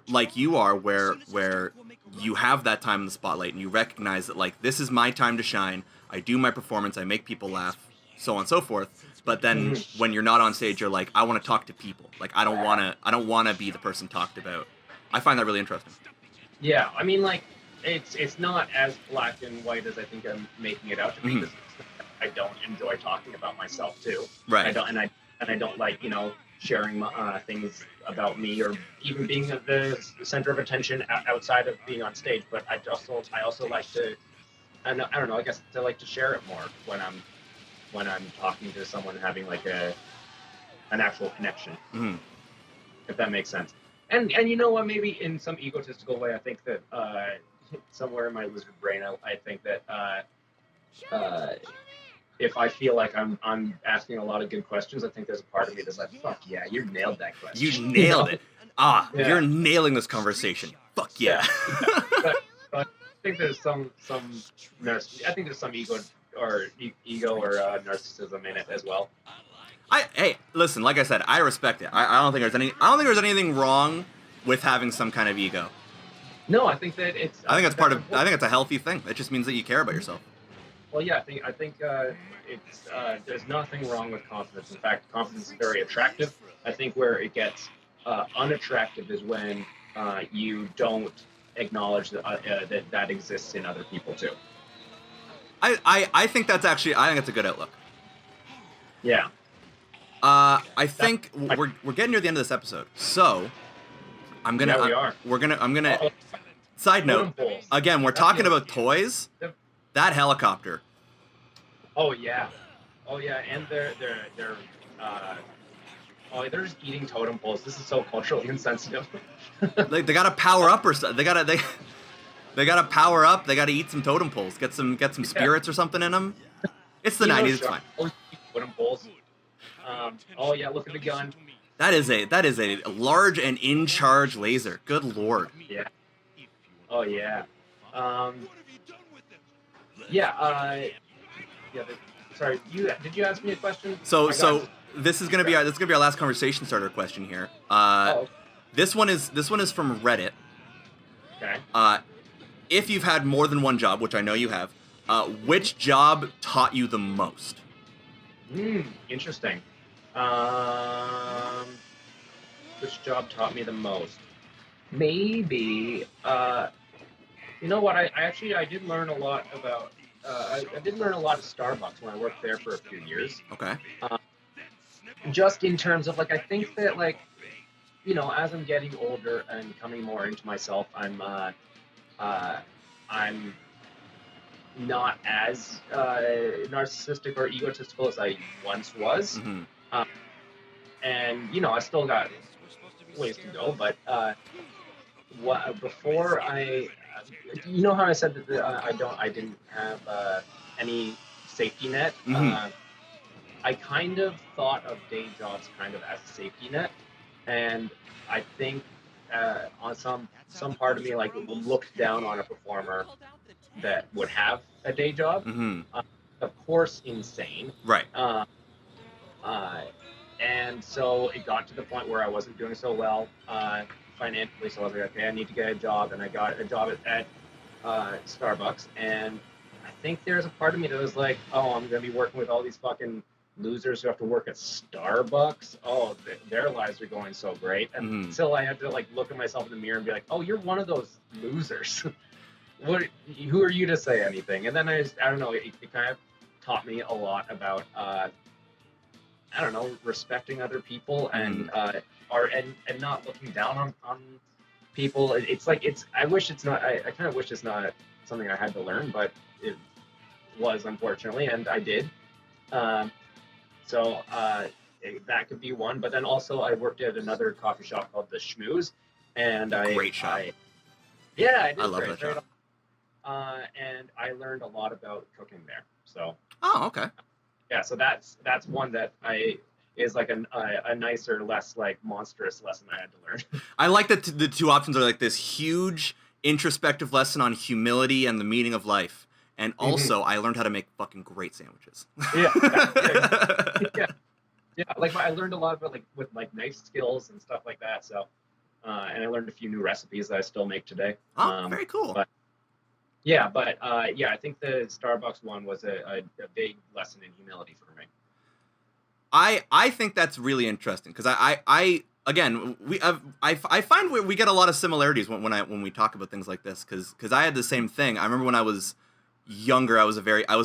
like you are, where you have that time in the spotlight and you recognize that like this is my time to shine. I do my performance, I make people laugh, so on and so forth. But then when you're not on stage, you're like, I want to talk to people. Like I don't want to be the person talked about. I find that really interesting. Yeah, I mean like it's not as black and white as I think I'm making it out to be. Because I don't enjoy talking about myself too. Right. I don't like sharing things about me or even being the center of attention outside of being on stage. But I also like to, I don't know, I guess I like to share it more when I'm talking to someone, having like an actual connection, if that makes sense. And you know what, maybe in some egotistical way, I think that somewhere in my lizard brain, I think that if I feel like I'm asking a lot of good questions, I think there's a part of me that's like, fuck yeah, you nailed that question. You nailed it. You're nailing this conversation. Fuck yeah. But I think there's some I think there's some ego or narcissism in it as well. Hey, listen, like I said, I respect it. I don't think there's anything wrong with having some kind of ego. No, I think that it's. I think it's a healthy thing. It just means that you care about yourself. Well, yeah, I think it's there's nothing wrong with confidence. In fact, confidence is very attractive. I think where it gets unattractive is when you don't acknowledge that exists in other people too. I think that's actually, I think that's a good outlook. Yeah. I think we're getting near the end of this episode, so I'm gonna. Yeah, we are. I'm gonna. Side note. Again, we're talking about toys. That helicopter. Oh yeah, and they're just eating totem poles. This is so culturally insensitive. Like they gotta power up or something. They gotta power up. They gotta eat some totem poles. Get some spirits or something in them. It's the 90s. It's fine. Totem poles. Oh yeah, look at the gun. That is a large and in charge laser. Good lord. Yeah. Oh yeah. Sorry, did you ask me a question? So this is gonna be our last conversation starter question here. This one is from Reddit. Okay. If you've had more than one job, which I know you have, which job taught you the most? Interesting. Which job taught me the most? Maybe. You know what? I did learn a lot about. I did learn a lot of Starbucks when I worked there for a few years. Okay. Just in terms of like, I think that like, as I'm getting older and coming more into myself, I'm not as narcissistic or egotistical as I once was. And I still got ways to go, but before how I said that I didn't have any safety net. I kind of thought of day jobs kind of as a safety net, and I think on some part of me like looked down on a performer that would have a day job. Of course, insane. Right. And so it got to the point where I wasn't doing so well financially. So I was like, okay, I need to get a job, and I got a job at Starbucks. And I think there's a part of me that was like, oh, I'm gonna be working with all these fucking losers who have to work at Starbucks. Oh, their lives are going so great. Until I had to like look at myself in the mirror and be like, oh, you're one of those losers. Who are you to say anything? And then I don't know, it kind of taught me a lot about I don't know, respecting other people and and not looking down on people. It's like I wish it's not. I kind of wish it's not something I had to learn, but it was, unfortunately, and I did. So that could be one. But then also I worked at another coffee shop called the Schmooze, and Great shop. I did. I love that shop. And I learned a lot about cooking there. So. Oh, okay. Yeah, so that's one that is like a nicer, less like monstrous lesson I had to learn. I like that the two options are like this huge introspective lesson on humility and the meaning of life, and also I learned how to make fucking great sandwiches. Yeah. Like I learned a lot about with knife skills and stuff like that. So, and I learned a few new recipes that I still make today. Oh, very cool. But I think the Starbucks one was a big lesson in humility for me. I think that's really interesting because I find we get a lot of similarities when we talk about things like this because I had the same thing. I remember when I was younger, I was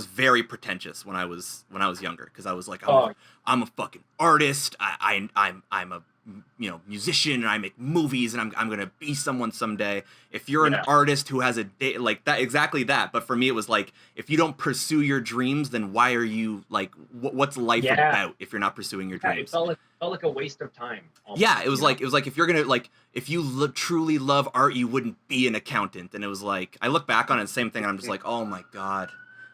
very pretentious when I was younger because I was like, I'm a fucking artist. I'm a musician, and I make movies, and I'm gonna be someone someday. If you're an artist who has a day like that, exactly that. But for me, it was like, if you don't pursue your dreams, then why are you like, what's life about if you're not pursuing your dreams? It felt like a waste of time. Almost, it was like if you're gonna if you truly love art, you wouldn't be an accountant. And it was like, I look back on it, same thing, and I'm just like, oh my god,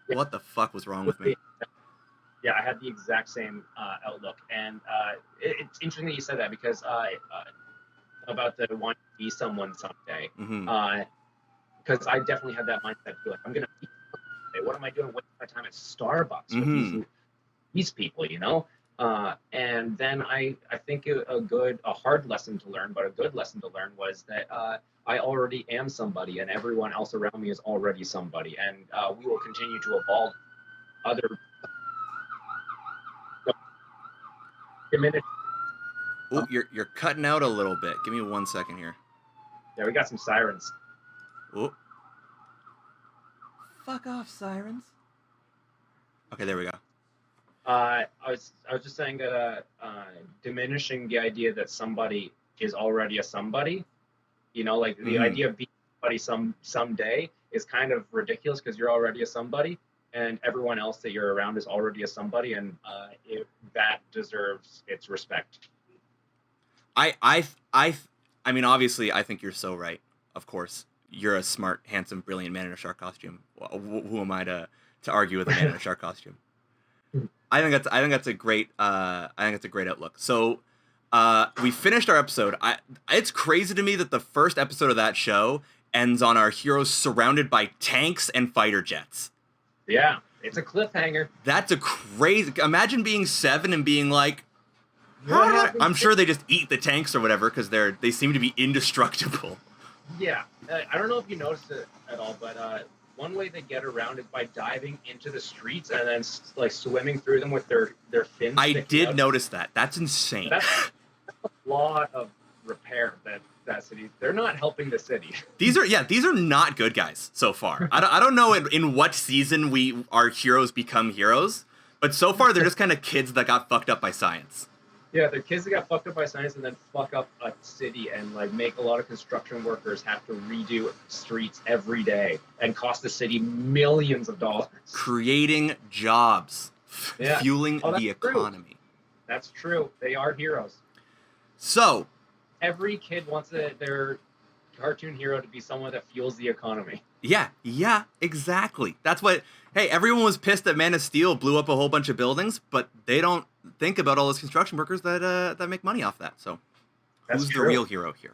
what the fuck was wrong with me? Yeah, I had the exact same outlook, and it's interesting that you said that because about the wanting to be someone someday. Because I definitely had that mindset too. Like, I'm gonna be someone. What am I doing wasting my time at Starbucks with these people? And then I think a hard lesson to learn, but a good lesson to learn was that I already am somebody, and everyone else around me is already somebody, and we will continue to evolve other. Oh, you're cutting out a little bit. Give me 1 second here. Yeah, we got some sirens. Oh. Fuck off, sirens. Okay, there we go. I was just saying that diminishing the idea that somebody is already a somebody, like the idea of being somebody someday is kind of ridiculous because you're already a somebody. And everyone else that you're around is already a somebody, and that deserves its respect. I mean, obviously, I think you're so right. Of course, you're a smart, handsome, brilliant man in a shark costume. Who am I to argue with a man in a shark costume? I think that's a great outlook. So, we finished our episode. It's crazy to me that the first episode of that show ends on our heroes surrounded by tanks and fighter jets. Yeah, it's a cliffhanger. That's a crazy. Imagine being 7 and being like, I'm sure they just eat the tanks or whatever because they seem to be indestructible. Yeah, I don't know if you noticed it at all, but one way they get around is by diving into the streets and then like swimming through them with their fins. I did notice that. That's insane. That's a lot of repair that city. They're not helping the city. These are not good guys so far. I don't know in what season our heroes become heroes, but so far they're just kind of kids that got fucked up by science. Yeah, they're kids that got fucked up by science and then fuck up a city and like make a lot of construction workers have to redo streets every day and cost the city millions of dollars. Creating jobs, fueling the economy. True. That's true. They are heroes. So every kid wants their cartoon hero to be someone that fuels the economy. Yeah, exactly. That's what. Hey, everyone was pissed that Man of Steel blew up a whole bunch of buildings, but they don't think about all those construction workers that make money off that. So, who's the real hero here?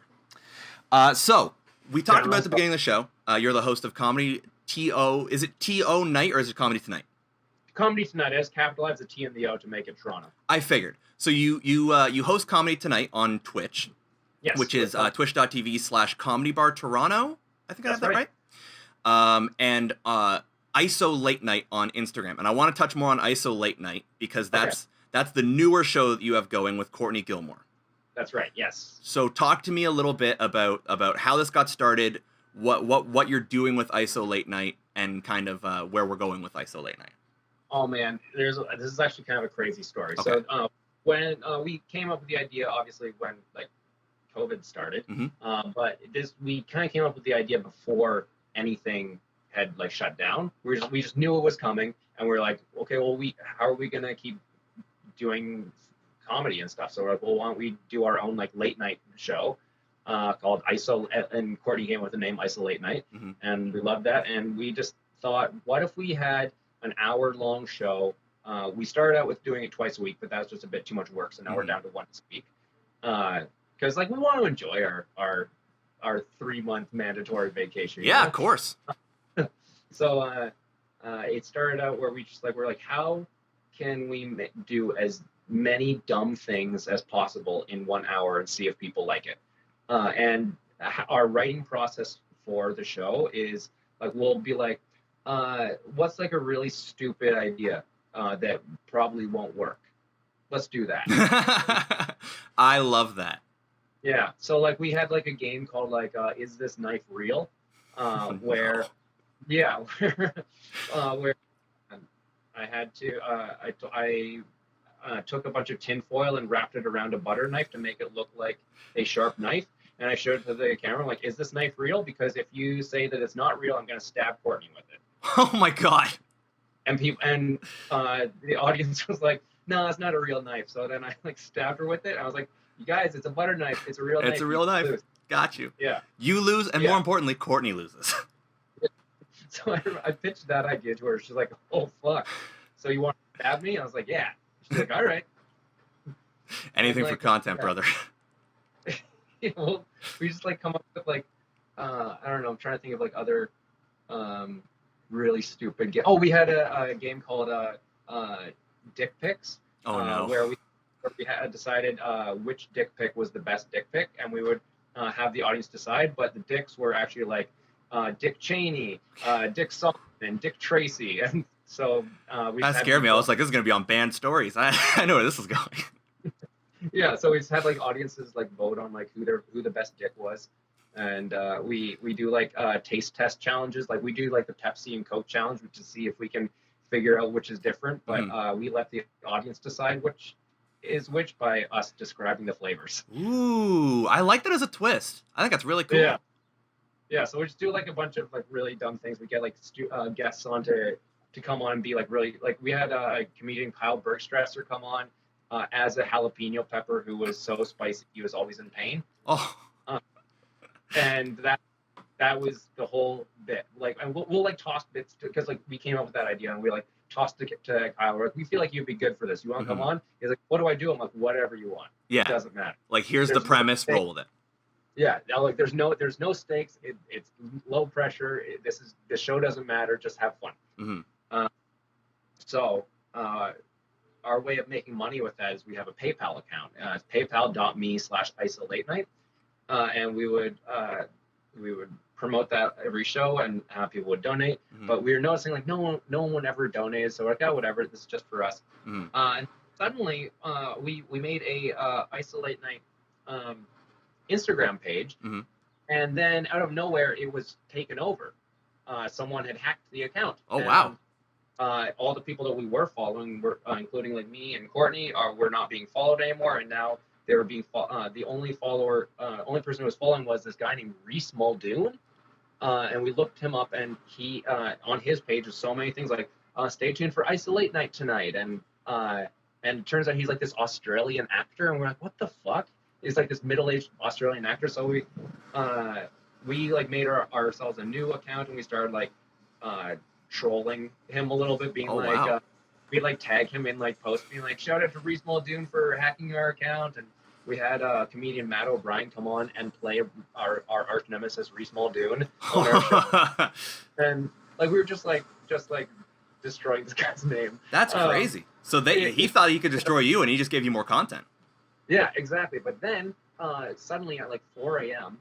So we talked about at the beginning of the show. You're the host of Comedy TO. Is it TO Night or is it Comedy Tonight? Comedy Tonight. I just capitalized the T and the O to make it Toronto. I figured. So you host Comedy Tonight on Twitch, Yes. which is twitch.tv/Comedy Bar Toronto. I think I have that right. And ISO Late Night on Instagram. And I want to touch more on ISO Late Night because that's the newer show that you have going with Courtney Gilmore. That's right. Yes. So talk to me a little bit about how this got started, what you're doing with ISO Late Night, and kind of where we're going with ISO Late Night. Oh man, this is actually kind of a crazy story. Okay. So when we came up with the idea, obviously when like COVID started, but we kind of came up with the idea before anything had like shut down. We just knew it was coming, and we were like, okay, well how are we gonna keep doing comedy and stuff? So we're like, well, why don't we do our own like late night show called ISO, and Courtney came with the name ISO Late Night, and we loved that, and we just thought, what if we had an hour-long show? We started out with doing it twice a week, but that was just a bit too much work, so now we're down to once a week. Because like we want to enjoy our 3-month mandatory vacation. Yeah, of course. So it started out where we're like, how can we do as many dumb things as possible in 1 hour and see if people like it? And our writing process for the show is like, we'll be like, what's like a really stupid idea that probably won't work? Let's do that. I love that. Yeah. So like we had like a game called like Is This Knife Real? Where where I had to I took a bunch of tinfoil and wrapped it around a butter knife to make it look like a sharp knife. And I showed it to the camera, like, is this knife real? Because if you say that it's not real, I'm going to stab Courtney with it. Oh my God. And the audience was like, no, it's not a real knife. So then I like stabbed her with it. I was like, you guys, it's a butter knife. It's a real knife. It's a real knife. Lose. Got you. Yeah. You lose, and more importantly, Courtney loses. So I pitched that idea to her. She's like, oh, fuck. So you want to stab me? I was like, yeah. She's like, all right. Anything for content, brother. Well, we just like come up with like, I don't know. I'm trying to think of like other really stupid games. Oh, we had a game called Dick Pics. Oh, no. Where we had decided which dick pic was the best dick pic, and we would have the audience decide. But the dicks were actually like Dick Cheney, Dick Sullivan, Dick Tracy, and so that scared me. I was like, this is gonna be on Banned Stories. I know where this is going. Yeah, so we just had like audiences like vote on like who the best dick was, and we do like taste test challenges. Like we do like the Pepsi and Coke challenge, which is see if we can figure out which is different. But we let the audience decide which is which by us describing the flavors. Ooh, I like that as a twist. I think that's really cool. Yeah. So we just do like a bunch of like really dumb things. We get like guests on to come on and be like really like we had a comedian Kyle Bergstresser come on. As a jalapeno pepper who was so spicy he was always in pain. Oh. And that was the whole bit. Like, and we'll like toss bits because like we came up with that idea and we like tossed it to Kyle. We're like, we feel like you'd be good for this. You want to come on? He's like, what do I do? I'm like, whatever you want. Yeah. It doesn't matter. Like, here's the premise. Roll with it. Yeah. Like, there's no stakes. It's low pressure. The show doesn't matter. Just have fun. So. Our way of making money with that is we have a PayPal account. It's paypal.me/isolatenite. And we would promote that every show and people would donate. But we were noticing like no one would ever donate. So we're like, oh, whatever, this is just for us. And suddenly we made a Isolate Night Instagram page. And then out of nowhere, it was taken over. Someone had hacked the account. Oh, wow. All the people that we were following, including like me and Courtney, were not being followed anymore, and now they were being the only person who was following was this guy named Reese Muldoon, and we looked him up, and he on his page was so many things like stay tuned for Isolate Night tonight, and it turns out he's like this Australian actor, and we're like, what the fuck? He's like this middle-aged Australian actor, so we like made ourselves a new account, and we started like trolling him a little bit, being wow. We like tag him in like posts, being like, shout out to Reese Muldoon for hacking our account, and we had comedian Matt O'Brien come on and play our arch nemesis Reese Muldoon on our show. And like we were just like destroying this guy's name. That's crazy. So he thought he could destroy you, and he just gave you more content. Yeah, exactly. But then suddenly at like 4 a.m.,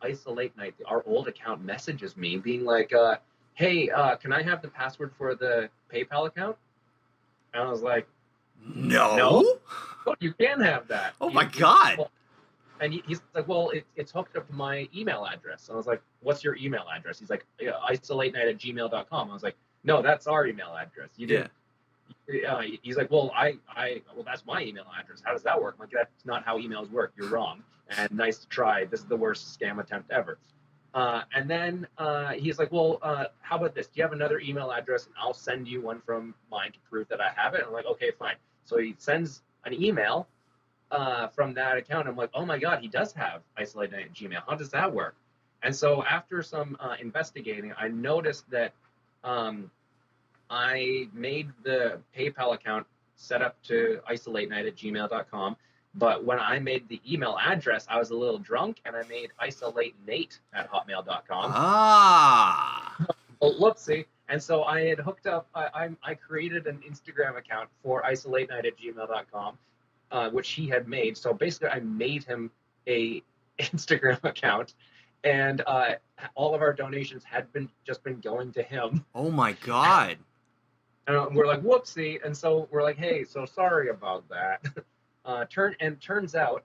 Isolate Night, our old account, messages me being like, hey, can I have the password for the PayPal account? And I was like, no? Oh, you can have that. Oh my God. And he's like, well, it's hooked up to my email address. And I was like, what's your email address? He's like, isolatenight@gmail.com. I was like, no, that's our email address. You did. He's like, well, well, that's my email address. How does that work? I'm like, that's not how emails work. You're wrong. And nice to try. This is the worst scam attempt ever. And then he's like, well, how about this? Do you have another email address? And I'll send you one from mine to prove that I have it. And I'm like, okay, fine. So he sends an email from that account. I'm like, oh my God, he does have Isolate at Gmail. How does that work? And so after some investigating, I noticed that I made the PayPal account set up to isolatenight@gmail.com. But when I made the email address, I was a little drunk and I made isolatenate@hotmail.com. Ah. Well, whoopsie. And so I had hooked up, I created an Instagram account for isolatenight@gmail.com, which he had made. So basically I made him a Instagram account, and all of our donations had just been going to him. Oh my God. And we're like, whoopsie. And so we're like, hey, so sorry about that. Turns out,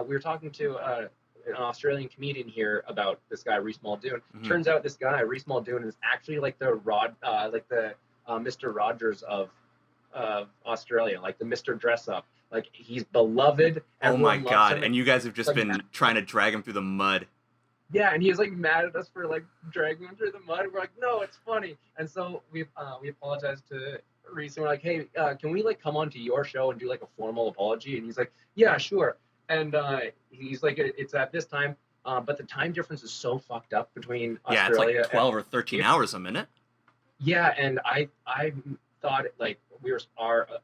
we were talking to an Australian comedian here about this guy, Reese Muldoon. Mm-hmm. Turns out this guy, Reese Muldoon, is actually like the Mr. Rogers of Australia, like the Mr. Dress Up. Like, he's beloved. Oh my God. Him. And you guys have just been trying to drag him through the mud. Yeah, and he's like mad at us for like dragging him through the mud. We're like, no, it's funny. And so we apologized to Reese, and we're like, hey, can we like come onto your show and do like a formal apology? And he's like, yeah, sure. And he's like, it's at this time, but the time difference is so fucked up between Australia. Yeah, it's like 12 or 13 hours a minute. Yeah, and I thought like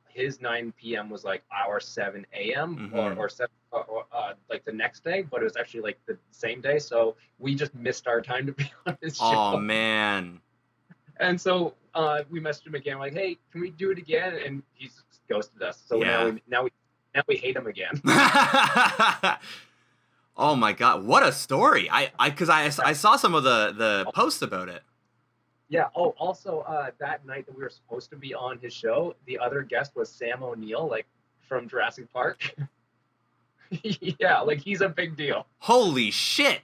his 9 p.m. was like our 7 a.m. Mm-hmm. or 7 like the next day, but it was actually like the same day, so we just missed our time to be on his show. Oh man. And so we messaged him again, like, hey, can we do it again? And he's ghosted us. So now we hate him again. Oh my God, what a story. I saw some of the posts about it. Yeah. Oh, also that night that we were supposed to be on his show, the other guest was Sam O'Neill, like from Jurassic Park. Yeah, like he's a big deal. Holy shit.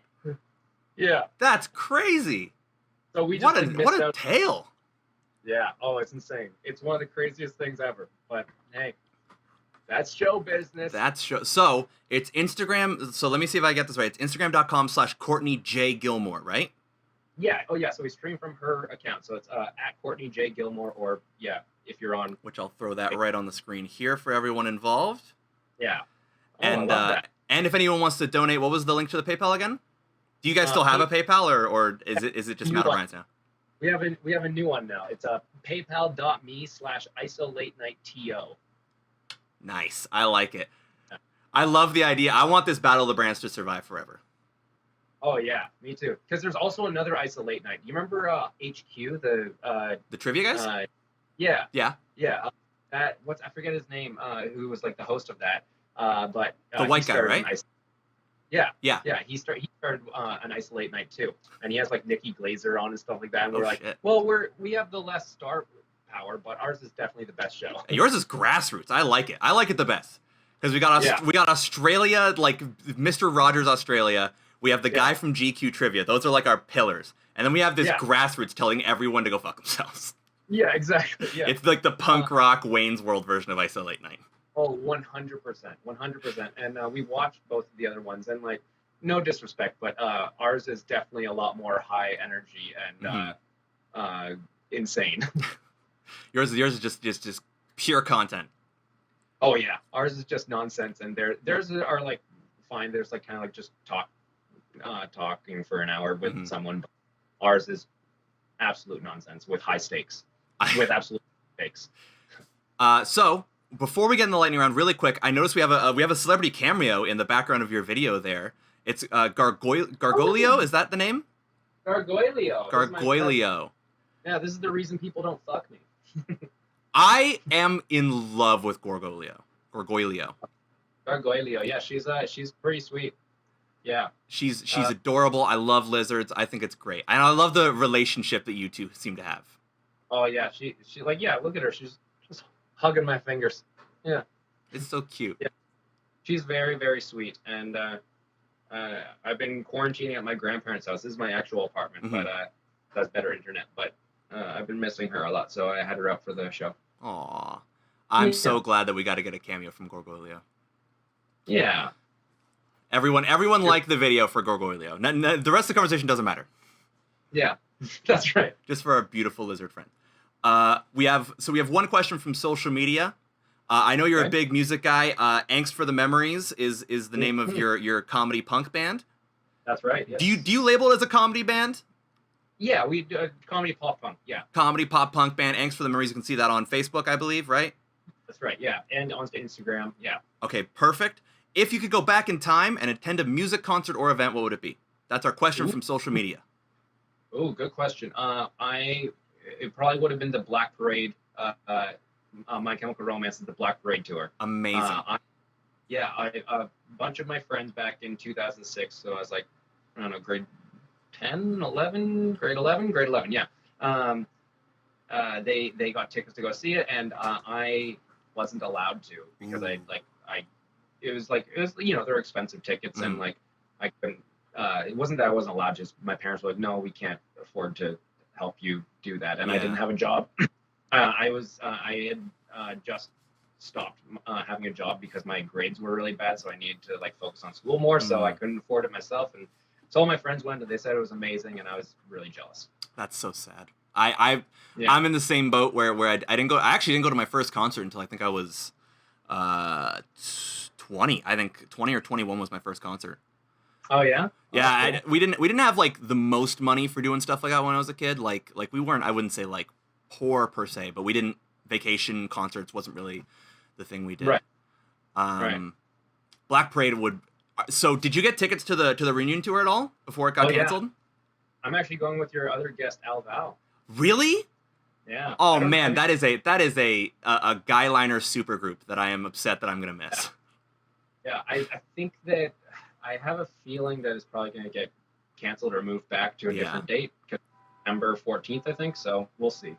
Yeah. That's crazy. So we just what a tale. Yeah. Oh, it's insane. It's one of the craziest things ever. But hey, that's show business. So it's Instagram. So let me see if I get this right. It's Instagram.com/Courtney J. Gilmore, right? Yeah. Oh, yeah. So we stream from her account. So it's at Courtney J. Gilmore, or yeah, if you're on. Which I'll throw that right on the screen here for everyone involved. Yeah. Oh, and I love that. And if anyone wants to donate, what was the link to the PayPal again? Do you guys still have a PayPal, or is it just Matt O'Brien's now? We have a new one now. It's paypal.me/isolatenightto. Nice. I like it. I love the idea. I want this Battle of the Brands to survive forever. Oh yeah, me too. Because there's also another Isolate Night. You remember HQ, the trivia guys? Yeah. Yeah. I forget his name. Who was like the host of that? But the white guy, right? Yeah. Yeah. He started an Isolate Night too, and he has like Nikki Glazer on and stuff like that. And we're like, shit. well, we have the less star power, but ours is definitely the best show. And yours is grassroots. I like it. I like it the best because we got Australia, like Mr. Rogers Australia. We have the guy from GQ Trivia. Those are like our pillars, and then we have this grassroots telling everyone to go fuck themselves. Yeah, exactly. Yeah. It's like the punk rock Wayne's World version of Isolate Night. Oh, 100%. And we watched both of the other ones, and like, no disrespect, but ours is definitely a lot more high energy and insane. Yours is just pure content. Oh yeah, ours is just nonsense, and theirs are like fine. There's like kind of like just talking for an hour with someone. But ours is absolute nonsense with high stakes, with absolute stakes. So. Before we get in the lightning round, really quick, I noticed we have a celebrity cameo in the background of your video there. It's Gargoylio, is that the name? Gargoylio. Gargoylio. Yeah, this is the reason people don't fuck me. I am in love with Gorgoglio. Gargoylio, yeah, she's pretty sweet. Yeah. She's Uh, adorable. I love lizards. I think it's great, and I love the relationship that you two seem to have. oh yeah, she like yeah. Look at her. She's just hugging my fingers. Yeah. It's so cute. Yeah. She's very very sweet, and I've been quarantining at my grandparents' house. This is my actual apartment, Mhm. but that's better internet. But I've been missing her a lot, so I had her out for the show. Aw, I'm so Yeah. glad that we got to get a cameo from Gorgoglio. Yeah. Everyone liked the video for Gorgoglio. The rest of the conversation doesn't matter. Yeah. That's right. Just for our beautiful lizard friend. We have one question from social media. I know you're a Okay. big music guy. Angst for the Memories is the name of your comedy punk band. That's right. Yes. Do you label it as a comedy band? Yeah, we do comedy pop punk. Yeah, Comedy pop punk band. Angst for the Memories. You can see that on Facebook, I believe, right? that's right. Yeah, and on Instagram. Yeah. Okay, perfect. If you could go back in time and attend a music concert or event, what would it be? That's our question from social media. Oh, good question. It probably would have been the Black Parade. My Chemical Romance is the Black Parade tour. Amazing. A bunch of my friends back in 2006. So I was like, I don't know, grade 10, 11, grade 11. Yeah. They got tickets to go see it, and I wasn't allowed to because it was they're expensive tickets, and like I couldn't. It wasn't that I wasn't allowed. Just my parents were like, no, we can't afford to help you do that, and I didn't have a job. I had just stopped having a job because my grades were really bad, so I needed to like focus on school more. So I couldn't afford it myself, and so all my friends went, and they said it was amazing, and I was really jealous. That's so sad. I'm in the same boat where I didn't go. I actually didn't go to my first concert until I think I was 20. I think 20 or 21 was my first concert. Oh yeah. Yeah, we didn't have like the most money for doing stuff like that when I was a kid. Like we weren't. I wouldn't say like poor per se, but we didn't. Vacation concerts wasn't really the thing we did. Right. Right. Black Parade would. So did you get tickets to the reunion tour at all before it got canceled? Yeah. I'm actually going with your other guest, Al Val. Really? Yeah. Oh man, that is a guyliner super group that I am upset that I'm gonna miss. Yeah, I think that I have a feeling that it's probably going to get canceled or moved back to a different date, September 14th, I think. So we'll see.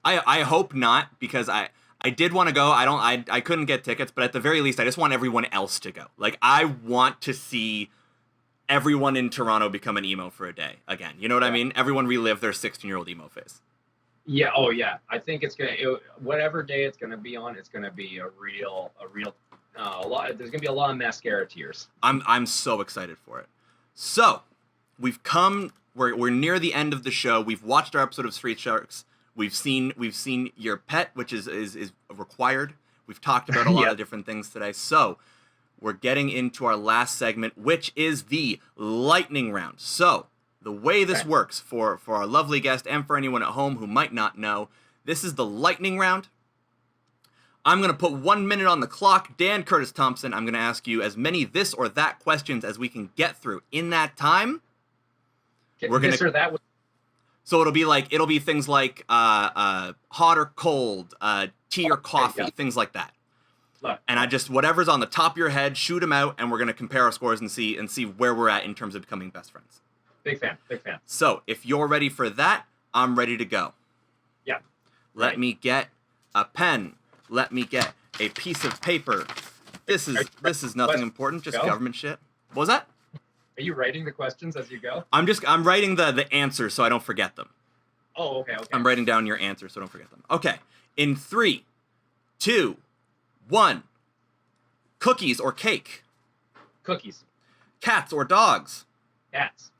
I hope not, because I did want to go. I couldn't get tickets, but at the very least, I just want everyone else to go. Like I want to see everyone in Toronto become an emo for a day again. You know what I mean? Everyone relive their 16-year-old emo phase. Yeah. Oh yeah. I think whatever day it's gonna be on, it's gonna be a real lot. There's gonna be a lot of mascara tears. I'm so excited for it. So we've come. We're near the end of the show. We've watched our episode of Street Sharks. We've seen your pet, which is required. We've talked about a lot of different things today. So we're getting into our last segment, which is the lightning round. So the way this works for our lovely guest and for anyone at home who might not know, this is the lightning round. I'm going to put 1 minute on the clock. Dan Curtis Thompson, I'm going to ask you as many this or that questions as we can get through in that time. We're gonna this or that. So it'll be things like hot or cold, tea or coffee, things like that. And I just, whatever's on the top of your head, shoot them out, and we're going to compare our scores and see where we're at in terms of becoming best friends. Big fan. So if you're ready for that, I'm ready to go. Yeah. Let me get a pen. Let me get a piece of paper. This is nothing important, just government shit. What was that? Are you writing the questions as you go? I'm writing the answers so I don't forget them. Oh, okay. I'm writing down your answers so I don't forget them. Okay. In 3, 2, 1. Cookies or cake? Cookies. Cats or dogs? Cats.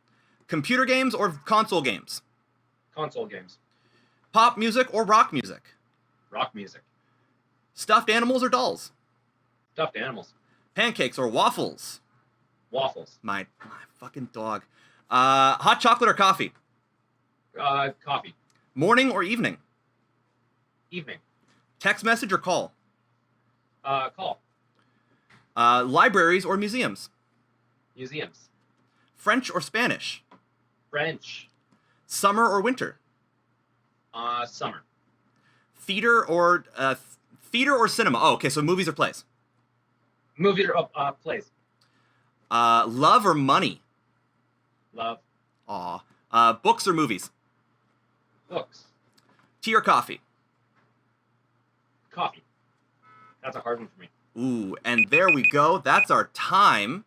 Computer games or console games? Console games. Pop music or rock music? Rock music. Stuffed animals or dolls? Stuffed animals. Pancakes or waffles? Waffles. My fucking dog. Hot chocolate or coffee? Coffee. Morning or evening? Evening. Text message or call? Call. Libraries or museums? Museums. French or Spanish? French. Summer or winter? Summer. Theater or cinema? Oh, okay, so movies or plays. Movie or plays. Love or money? Love. Aw. Books or movies? Books. Tea or coffee? Coffee. That's a hard one for me. Ooh, and there we go. That's our time.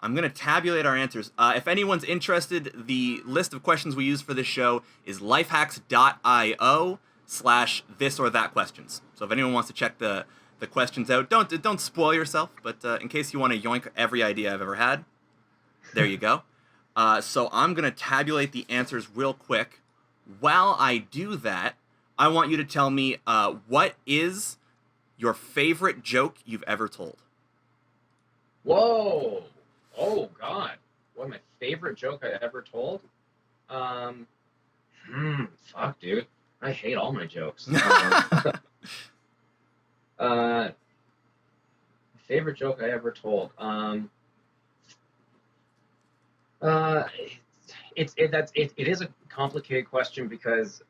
I'm going to tabulate our answers. If anyone's interested, the list of questions we use for this show is lifehacks.io/this or that questions. So if anyone wants to check the questions out, don't spoil yourself, but in case you want to yoink every idea I've ever had, there you go. So I'm going to tabulate the answers real quick. While I do that, I want you to tell me what is your favorite joke you've ever told. Whoa. Oh, God. What, my favorite joke I ever told? Fuck, dude. I hate all my jokes. Favorite joke I ever told. It is a complicated question because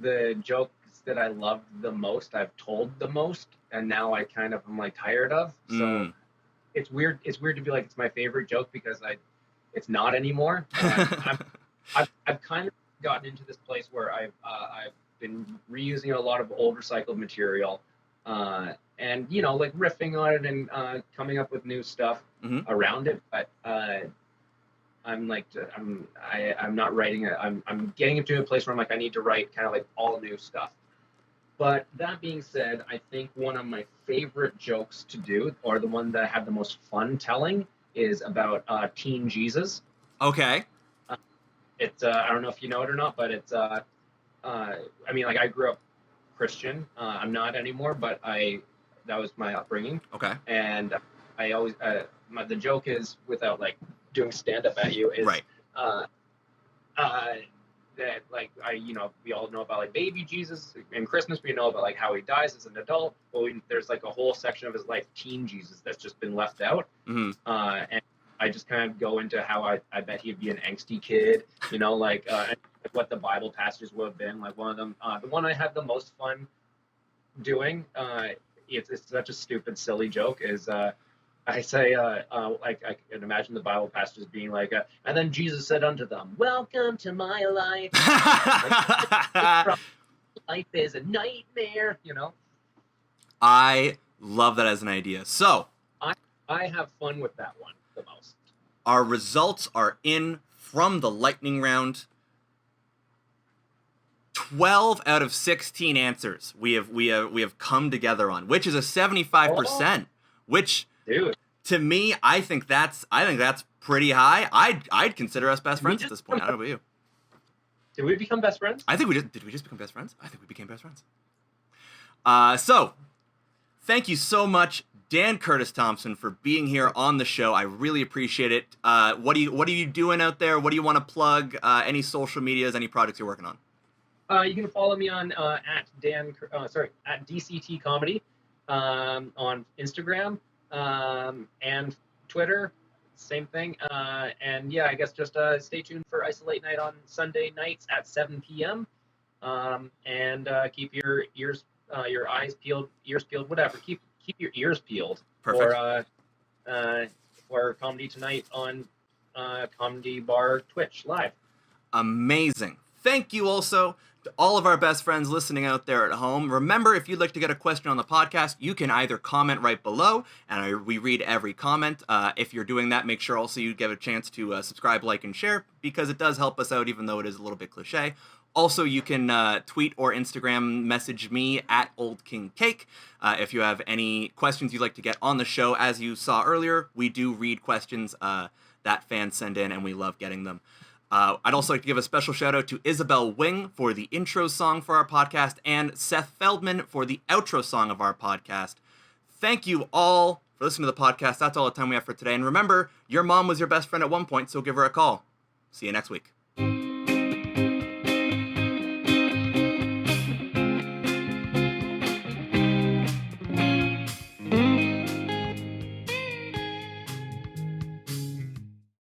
the jokes that I loved the most, I've told the most, and now I kind of am like tired of. So it's weird. It's weird to be like it's my favorite joke because it's not anymore. I've kind of gotten into this place where I've been reusing a lot of old recycled material, and like riffing on it and coming up with new stuff around it. But I'm not writing it. I'm getting into a place where I'm like I need to write kind of like all new stuff. But that being said, I think one of my favorite jokes to do, or the one that I have the most fun telling, is about Teen Jesus. Okay. It's I don't know if you know it or not, but it's I mean, like I grew up Christian. I'm not anymore, but that was my upbringing. Okay. And I always the joke is, without like doing stand up at you, is right. That like we all know about like baby Jesus and Christmas. We know about like how he dies as an adult. Well, there's like a whole section of his life, teen Jesus, that's just been left out. And I just kind of go into how I bet he'd be an angsty kid, like what the Bible passages would have been. Like one of them, the one I had the most fun doing, it's such a stupid, silly joke, is I say, like I can imagine the Bible passages being like, and then Jesus said unto them, "Welcome to my life. Life is a nightmare." I love that as an idea. So I have fun with that one the most. Our results are in from the lightning round. 12 out of 16 answers we have come together on, which is a 75%. Which, dude, to me, I think that's pretty high. I'd consider us best friends at this point. I don't know about you. Did we become best friends? I think did we just become best friends? I think we became best friends. So thank you so much, Dan Curtis Thompson, for being here on the show. I really appreciate it. What are you doing out there? What do you want to plug? Any social medias, any projects you're working on? You can follow me on at DCT Comedy on Instagram and Twitter. Same thing. And yeah, I guess just stay tuned for Isolate Night on Sunday nights at 7 p.m. And keep your eyes peeled, ears peeled, whatever. Keep your ears peeled. Perfect. For Comedy Tonight on Comedy Bar Twitch live. Amazing. Thank you also to all of our best friends listening out there at home. Remember, if you'd like to get a question on the podcast, you can either comment right below, and we read every comment. If you're doing that, make sure also you give a chance to subscribe, like, and share, because it does help us out, even though it is a little bit cliche. Also, you can tweet or Instagram message me at OldKingCake if you have any questions you'd like to get on the show. As you saw earlier, we do read questions that fans send in, and we love getting them. I'd also like to give a special shout out to Isabel Wing for the intro song for our podcast and Seth Feldman for the outro song of our podcast. Thank you all for listening to the podcast. That's all the time we have for today. And remember, your mom was your best friend at one point, so give her a call. See you next week.